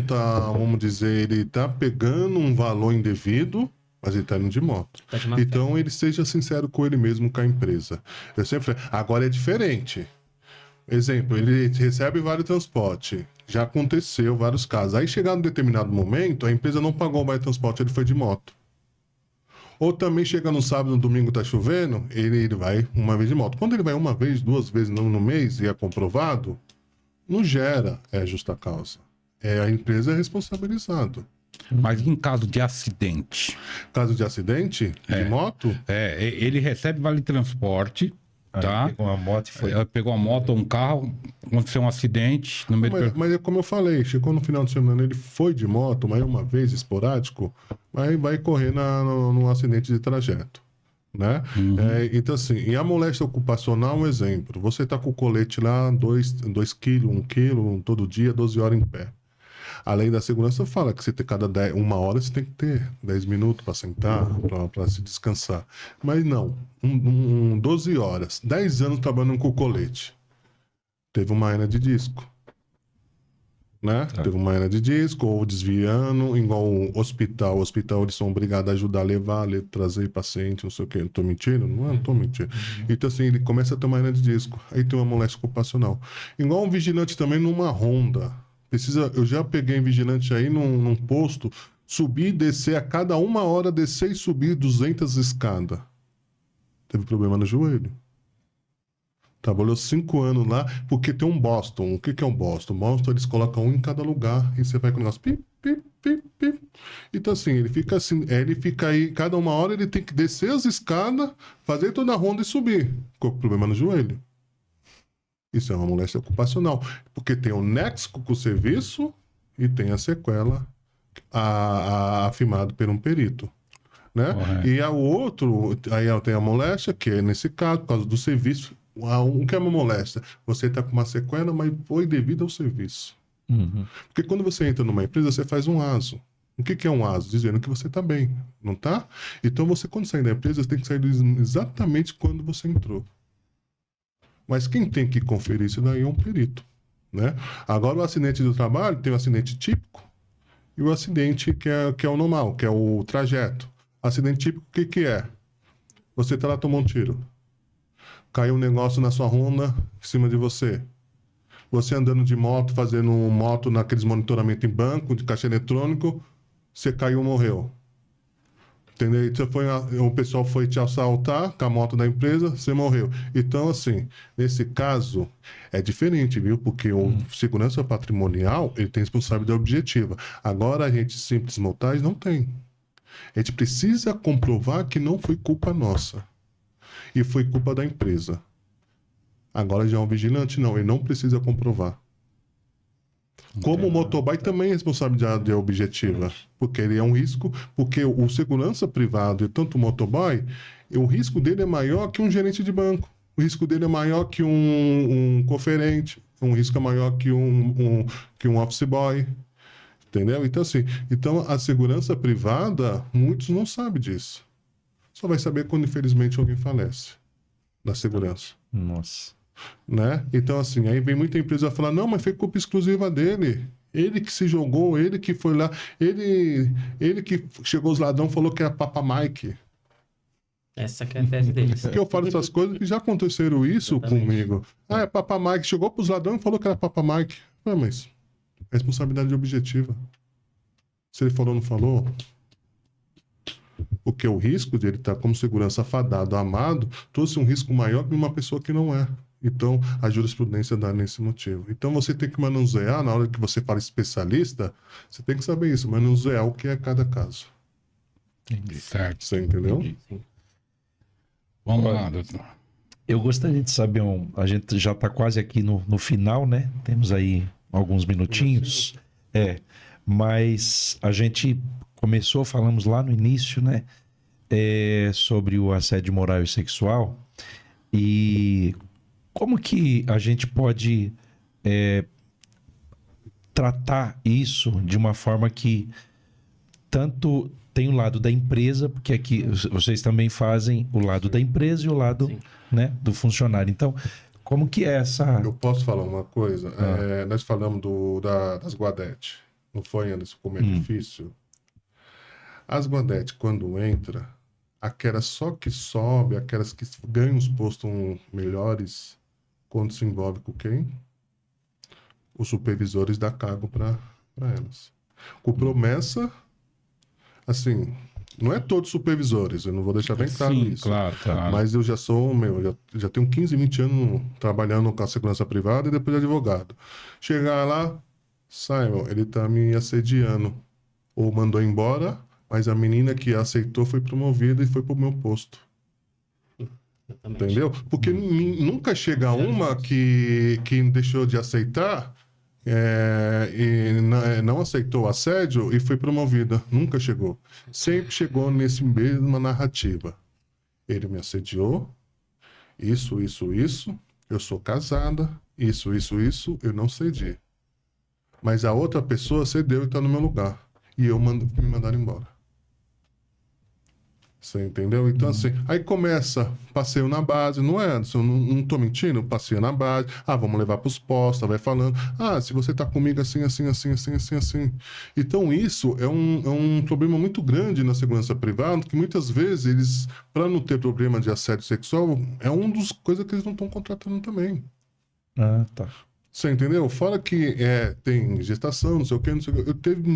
vamos dizer, ele está pegando um valor indevido, mas ele está indo de moto. Tá de má fé. Então, ele seja sincero com ele mesmo, com a empresa. Eu sempre falei, agora é diferente. Exemplo, ele recebe vale transporte. Já aconteceu vários casos. Aí, chegar num determinado momento, a empresa não pagou o vale transporte, ele foi de moto. Ou também chega no sábado, no domingo tá chovendo, ele vai uma vez de moto. Quando ele vai uma vez, 2 vezes no mês e é comprovado, não gera justa causa. A empresa é responsabilizada. Mas em caso de acidente, Caso de acidente de moto, ele recebe vale transporte, tá? Pegou uma moto e foi. Pegou uma moto ou um carro, aconteceu um acidente no meio do... mas é como eu falei, chegou no final de semana, ele foi de moto, mas uma vez esporádico, aí vai correr num acidente de trajeto. Né? Então, assim, em a moléstia ocupacional, um exemplo. Você tá com o colete lá, 2 quilos, 1 quilo, todo dia, 12 horas em pé. A lei da segurança fala que você tem uma hora você tem que ter 10 minutos para sentar, para se descansar. Mas não, 12 horas, 10 anos trabalhando com o colete. Teve uma hernia de disco. Né? Teve uma hernia de disco, ou desviando, igual o hospital. O hospital, eles são obrigados a ajudar a levar, trazer paciente, não sei o quê. Não tô mentindo? Não tô mentindo. Então, assim, ele começa a ter uma hernia de disco. Aí tem uma moléstia ocupacional. Igual um vigilante também numa ronda. Eu já peguei um vigilante aí num posto, subir e descer, a cada 1 hora descer e subir 200 escadas. Teve problema no joelho. Trabalhou 5 anos lá, porque tem um Boston. O que é um Boston? Boston, eles colocam um em cada lugar e você vai com o negócio pip, pip, pip, pip. Então, assim, ele fica aí, cada 1 hora ele tem que descer as escadas, fazer toda a ronda e subir. Ficou com problema no joelho. Isso é uma moléstia ocupacional, porque tem o nexo com o serviço e tem a sequela afirmado por um perito. Né? E o outro, aí tem a moléstia, que é nesse caso, por causa do serviço. O que é uma moléstia? Você está com uma sequela, mas foi devido ao serviço. Porque quando você entra numa empresa, você faz um ASO. O que é um ASO? Dizendo que você está bem, não está? Então, quando sair da empresa, você tem que sair exatamente quando você entrou. Mas quem tem que conferir isso daí é um perito. Né? Agora, o acidente do trabalho tem o acidente típico e o acidente que é o normal, que é o trajeto. Acidente típico, o que é? Você está lá, tomou um tiro. Caiu um negócio na sua Honda em cima de você. Você andando de moto, fazendo moto naqueles monitoramento em banco, de caixa eletrônico, você caiu e morreu. Entendeu? Então, o pessoal foi te assaltar com a moto da empresa, você morreu. Então, assim, nesse caso, é diferente, viu? Porque o segurança patrimonial, ele tem responsabilidade objetiva. Agora, a gente simples mortais não tem. A gente precisa comprovar que não foi culpa nossa. E foi culpa da empresa. Agora já é um vigilante, não. Ele não precisa comprovar. Como o motoboy também é responsabilidade objetiva, porque ele é um risco, porque o segurança privado e tanto o motoboy, o risco dele é maior que um gerente de banco, o risco dele é maior que um conferente, o risco é maior que um office boy, entendeu? Então, assim, a segurança privada, muitos não sabem disso. Só vai saber quando, infelizmente, alguém falece da segurança. Nossa. Né? Então, assim, aí vem muita empresa falar, não, mas foi culpa exclusiva dele. Ele que se jogou, ele que foi lá, ele que chegou os ladrões, falou que era Papa Mike. Essa que é a tese deles. Porque eu falo essas coisas que já aconteceram isso comigo. É Papa Mike, chegou pros ladrões e falou que era Papa Mike. Mas responsabilidade objetiva. Se ele falou ou não falou... Porque o risco de ele estar como segurança afadado, amado, trouxe um risco maior que uma pessoa que não é. Então, a jurisprudência dá nesse motivo. Então, você tem que manusear, na hora que você fala especialista, você tem que saber isso, manusear o que é cada caso. Entendi. Certo. Você entendeu? Sim. Vamos lá, doutor. Eu gostaria de saber, a gente já está quase aqui no final, né? Temos aí alguns minutinhos. Mas a gente falamos lá no início, né? Sobre o assédio moral e sexual. E como que a gente pode tratar isso de uma forma que tanto tem o lado da empresa, porque aqui vocês também fazem o lado da empresa e o lado, né, do funcionário. Então, como que é essa... Eu posso falar uma coisa? Nós falamos das Guadete. Não foi, Anderson, como é difícil? As guadetes, quando entra, aquelas só que sobe, aquelas que ganham os postos melhores, quando se envolve com quem? Os supervisores dão cargo para elas. Com promessa, assim, não é todos supervisores, eu não vou deixar bem claro Sim, isso. claro. Mas eu já sou, já tenho 15, 20 anos trabalhando com a segurança privada e depois de advogado. Chegar lá, Simon, ele tá me assediando. Ou mandou embora, mas a menina que aceitou foi promovida e foi pro meu posto. Exatamente. Entendeu? Porque nunca chega uma que deixou de aceitar e não aceitou o assédio e foi promovida. Nunca chegou. Sempre chegou nesse mesma narrativa. Ele me assediou, isso, eu sou casada, isso, eu não cedi. Mas a outra pessoa cedeu e está no meu lugar. E me mandaram embora. Você entendeu? Então, assim, aí começa passeio na base, não é, Anderson? Não tô mentindo? Passeio na base. Ah, vamos levar pros postos, vai falando. Ah, se você tá comigo assim. Então, isso é um problema muito grande na segurança privada, que muitas vezes eles, para não ter problema de assédio sexual, é uma das coisas que eles não estão contratando também. Ah, tá. Você entendeu? Fora que tem gestação, não sei o quê.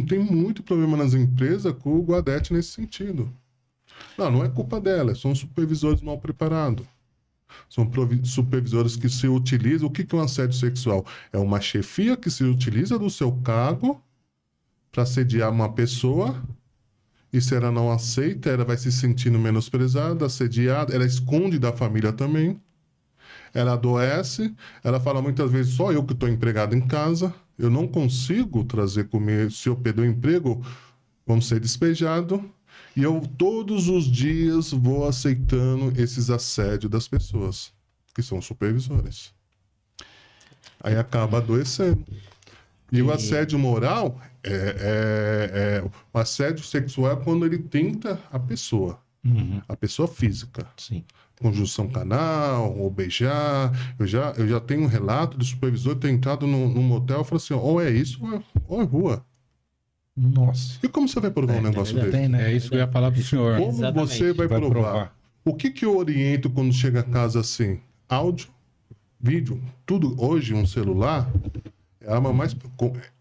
Tem muito problema nas empresas com o guadete nesse sentido. Não é culpa dela, são supervisores mal preparados. São supervisores que se utilizam. O que é um assédio sexual? É uma chefia que se utiliza do seu cargo para assediar uma pessoa, e se ela não aceita, ela vai se sentindo menosprezada, assediada, ela esconde da família também. Ela adoece, ela fala muitas vezes, só eu que estou empregado em casa, eu não consigo trazer comida, se eu perder o emprego, vamos ser despejado. E eu todos os dias vou aceitando esses assédios das pessoas, que são supervisores. Aí acaba adoecendo. E o assédio moral o assédio sexual é quando ele tenta a pessoa física. Sim. Conjunção canal, ou beijar. Eu já tenho um relato de supervisor ter entrado num motel e falou assim, ou é isso ou é rua. Nossa. E como você vai provar um negócio desse? Tem, né? É isso que eu ia falar pro senhor. Como Exatamente. você vai provar? O que eu oriento quando chega a casa assim? Áudio, vídeo, tudo. Hoje, um celular é a arma mais...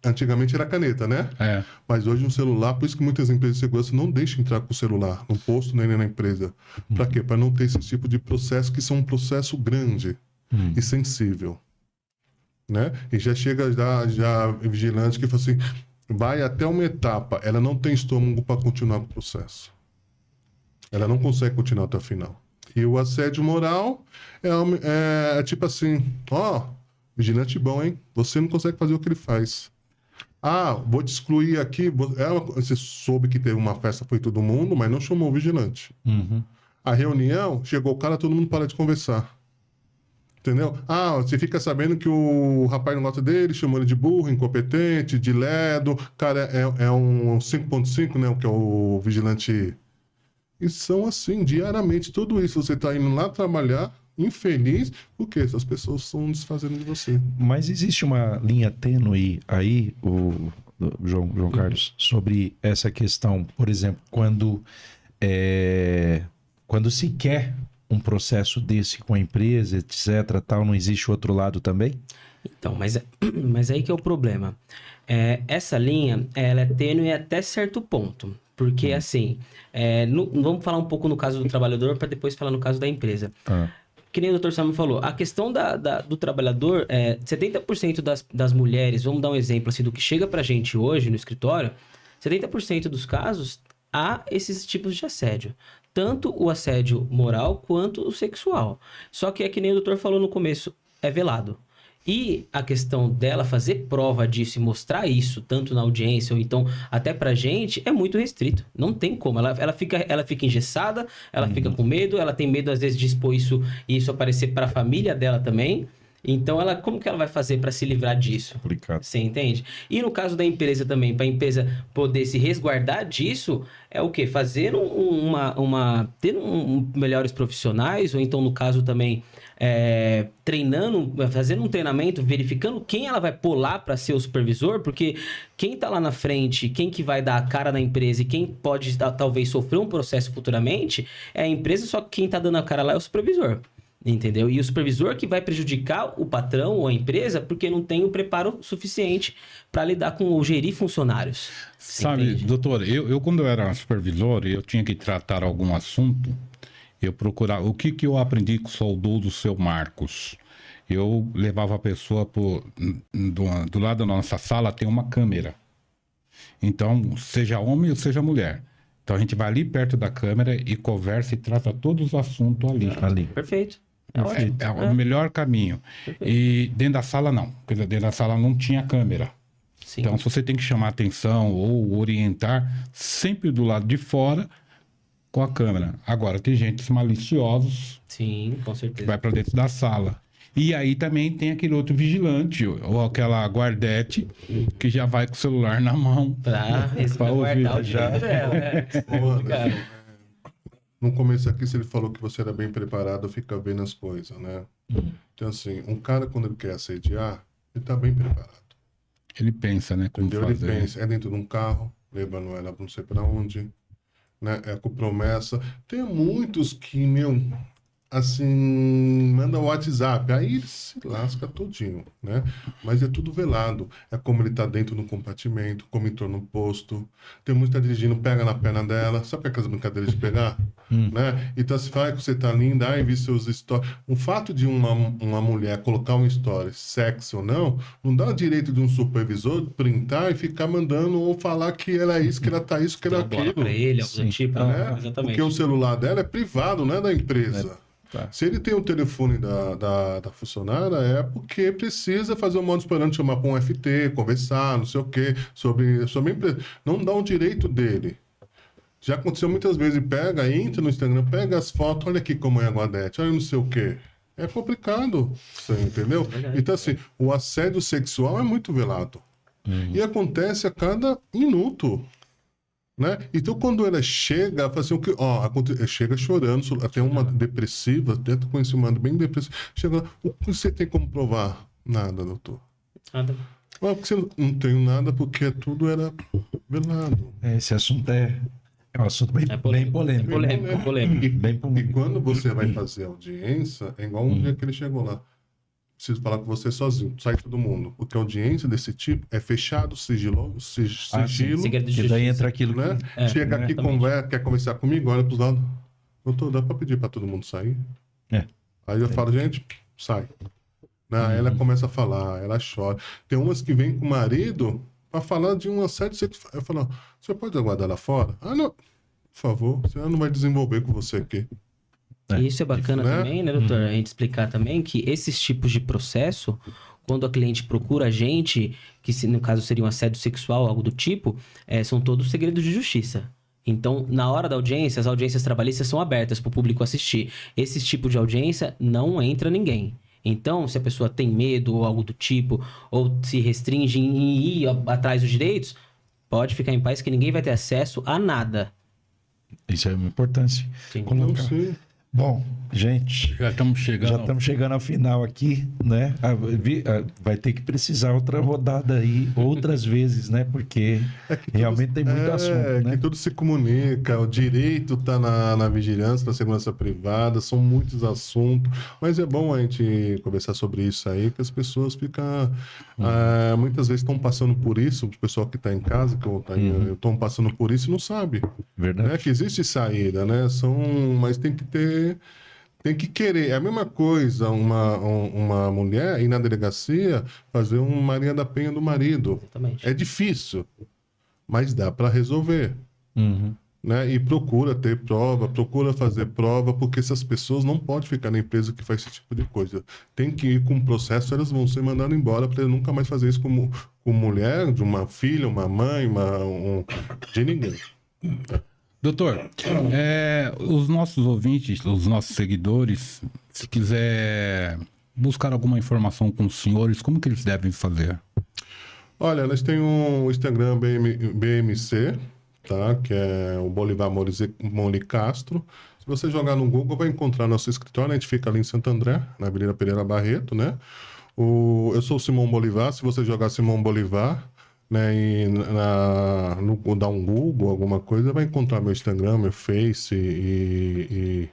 Antigamente era caneta, né? É. Mas hoje um celular, por isso que muitas empresas de segurança não deixam entrar com o celular no posto nem na empresa. Para quê? Para não ter esse tipo de processo, que são um processo grande e sensível. Né? E já chega já vigilante que fala assim... Vai até uma etapa, ela não tem estômago para continuar com o processo. Ela não consegue continuar até o final. E o assédio moral é tipo assim, vigilante bom, hein? Você não consegue fazer o que ele faz. Ah, vou te excluir aqui. Você soube que teve uma festa, foi todo mundo, mas não chamou o vigilante. A reunião, chegou o cara, todo mundo para de conversar. Entendeu? Ah, você fica sabendo que o rapaz não gosta dele, chamou ele de burro, incompetente, de ledo. Cara, é um 5.5, né? Que é o vigilante. E são assim, diariamente, tudo isso. Você tá indo lá trabalhar, infeliz, porque essas pessoas estão desfazendo de você. Mas existe uma linha tênue aí, o João Carlos, sobre essa questão, por exemplo, quando se quer um processo desse com a empresa, etc, tal, não existe outro lado também? Então, mas aí que é o problema. Essa linha, ela é tênue até certo ponto. Porque, assim, vamos falar um pouco no caso do trabalhador para depois falar no caso da empresa. Que nem o Dr. Samuel falou, a questão do trabalhador, 70% das mulheres, vamos dar um exemplo assim, do que chega pra gente hoje no escritório, 70% dos casos há esses tipos de assédio. Tanto o assédio moral quanto o sexual. Só que é que nem o doutor falou no começo, é velado. E a questão dela fazer prova disso e mostrar isso, tanto na audiência ou então até pra gente, é muito restrito. Não tem como. Ela fica engessada, ela fica com medo, ela tem medo às vezes de expor isso e isso aparecer pra família dela também. Então, como que ela vai fazer para se livrar disso? Complicado. Você entende? E no caso da empresa também, para a empresa poder se resguardar disso, é o quê? Fazer ter melhores profissionais, ou então, no caso também, treinando, fazendo um treinamento, verificando quem ela vai pôr lá para ser o supervisor, porque quem tá lá na frente, quem que vai dar a cara na empresa e quem pode talvez sofrer um processo futuramente, é a empresa, só que quem tá dando a cara lá é o supervisor. Entendeu? E o supervisor que vai prejudicar o patrão ou a empresa porque não tem o preparo suficiente para lidar com ou gerir funcionários. Sabe, Entende? doutor, eu quando eu era supervisor, eu tinha que tratar algum assunto, eu procurava... O que eu aprendi com o saudoso seu Marcos? Eu levava a pessoa do lado da nossa sala, tem uma câmera. Então, seja homem ou seja mulher. Então, a gente vai ali perto da câmera e conversa e trata todos os assuntos ali. Perfeito. É ótimo. É o melhor caminho. E dentro da sala, não. Porque dentro da sala não tinha câmera. Sim. Então, se você tem que chamar atenção ou orientar, sempre do lado de fora com a câmera. Agora, tem gente maliciosos Sim, com que certeza. vai para dentro da sala. E aí também tem aquele outro vigilante, ou aquela guardete, que já vai com o celular na mão. Pra ouvir, resguardar o já. direito dela. Ô, Anderson, Cara. no começo aqui, se ele falou que você era bem preparado, fica vendo as coisas, né? Então, assim, um cara, quando ele quer assediar, ele tá bem preparado. Ele pensa, né? Como Entendeu? Ele fazer. pensa, é dentro de um carro, levando ela não sei pra onde, né? É com promessa. Tem muitos que, assim, manda o WhatsApp, aí ele se lasca todinho, né? Mas é tudo velado. É como ele tá dentro do compartimento, como entrou no posto. Tem muito que tá dirigindo, pega na perna dela. Sabe aquelas brincadeiras de pegar? Né? Então, se fala que você tá linda, aí vi seus stories. O fato de uma mulher colocar um story, sexy ou não dá o direito de um supervisor printar e ficar mandando ou falar que ela é isso, que ela tá isso, que ela é Dá bola aquilo. pra ele, algo do tipo. Né? Exatamente. Porque o celular dela é privado, não é da empresa. Tá. Se ele tem o telefone da funcionária, é porque precisa fazer um modo esperando, chamar para um FT, conversar, não sei o quê, sobre a empresa. Não dá o direito dele. Já aconteceu muitas vezes, entra no Instagram, pega as fotos, olha aqui como é a Guadete, olha não sei o quê. É complicado, você entendeu? Verdade. Então, assim, o assédio sexual é muito velado. E acontece a cada minuto. Né? Então, quando ela chega, fala assim, chega chorando, até uma depressiva, até conheci uma bem depressiva, chega lá, o que você tem como provar? Nada, doutor. Nada. Porque você não tem nada, porque tudo era velado. Esse assunto é um assunto bem polêmico. É polêmico. Bem E polêmico. quando você vai fazer audiência, é igual um dia que ele chegou lá. Preciso falar com você sozinho, sai todo mundo. Porque audiência desse tipo é fechado, sigilo, sigilo, Segredo de Que daí justiça. entra aquilo né? que... Chega aqui, exatamente. quer conversar comigo, olha pros lados. Doutor, dá pra pedir pra todo mundo sair? É. Aí eu falo, gente, sai. Né? Aí ela começa a falar, ela chora. Tem umas que vêm com o marido pra falar de um assédio sexual. Eu falo, você pode aguardar lá fora? Ah, não. Por favor, senão não vai desenvolver com você aqui. E isso é bacana Né? também, né, doutor? A gente explicar também que esses tipos de processo, quando a cliente procura a gente, que no caso seria um assédio sexual, algo do tipo, são todos segredos de justiça. Então, na hora da audiência, as audiências trabalhistas são abertas para o público assistir. Esse tipo de audiência não entra ninguém. Então, se a pessoa tem medo ou algo do tipo, ou se restringe em ir atrás dos direitos, pode ficar em paz que ninguém vai ter acesso a nada. Isso é uma importância. Sim. Não Colocar. sei. Bom, gente, Já estamos chegando. já estamos chegando ao final aqui, né? Vai ter que precisar outra rodada aí, outras vezes, né? Porque realmente tem muito assunto, né? Que tudo se comunica, o direito está na vigilância, na segurança privada, são muitos assuntos, mas é bom a gente conversar sobre isso aí, que as pessoas ficam, muitas vezes estão passando por isso, o pessoal que está em casa, que estão passando por isso e não sabe, Verdade. né? Que existe saída, né? Mas tem que querer. É a mesma coisa uma mulher ir na delegacia fazer um Maria da Penha do marido. Exatamente. É difícil, mas dá para resolver. Uhum. Né? E procura ter prova, procura fazer prova, porque essas pessoas não podem ficar na empresa que faz esse tipo de coisa. Tem que ir com o processo, elas vão ser mandadas embora para nunca mais fazer isso com mulher, de uma filha, uma mãe, de ninguém. Doutor, os nossos ouvintes, os nossos seguidores, se quiser buscar alguma informação com os senhores, como que eles devem fazer? Olha, nós temos um Instagram BMC, tá? Que é o Bolivar Moli Castro. Se você jogar no Google, vai encontrar nosso escritório. A gente fica ali em Santo André, na Avenida Pereira Barreto, né? Eu sou o Simão Bolivar. Se você jogar Simão Bolivar, né, dar um Google, alguma coisa, vai encontrar meu Instagram, meu Face e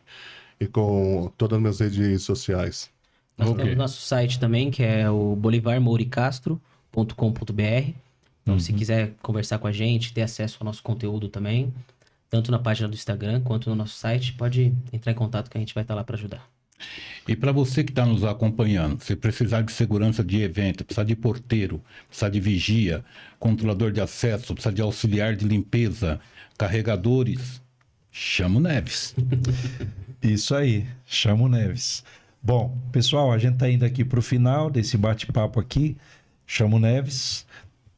com todas as minhas redes sociais. Nós Ok. temos nosso site também, que é o bolivarmouricastro.com.br. Então, se quiser conversar com a gente, ter acesso ao nosso conteúdo também, tanto na página do Instagram quanto no nosso site, pode entrar em contato que a gente vai estar lá para ajudar. E para você que está nos acompanhando, se precisar de segurança de evento, precisar de porteiro, precisar de vigia, controlador de acesso, precisar de auxiliar de limpeza, carregadores, chama o Neves. Isso aí, chama o Neves. Bom, pessoal, a gente tá indo aqui pro final desse bate-papo aqui. Chama o Neves.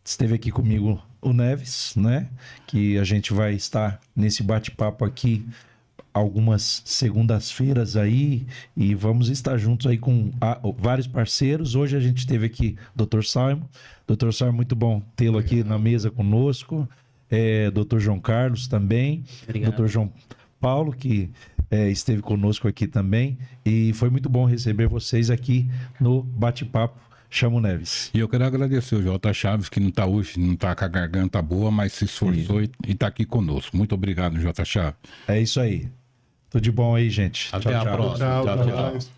Esteve aqui comigo o Neves, né? Que a gente vai estar nesse bate-papo aqui algumas segundas-feiras aí e vamos estar juntos aí com vários parceiros. Hoje a gente teve aqui Dr. Simon. Dr. Simon, muito bom tê-lo aqui na mesa conosco. Dr. João Carlos também. Obrigado. Dr. João Paulo, que esteve conosco aqui também. E foi muito bom receber vocês aqui no Bate-Papo Chamo Neves. E eu quero agradecer o Jota Chaves, que não está hoje, não está com a garganta boa, mas se esforçou e está aqui conosco. Muito obrigado, Jota Chaves. É isso aí. Tudo de bom aí, gente. Até a próxima. Tchau, Tchau, até tchau. mais.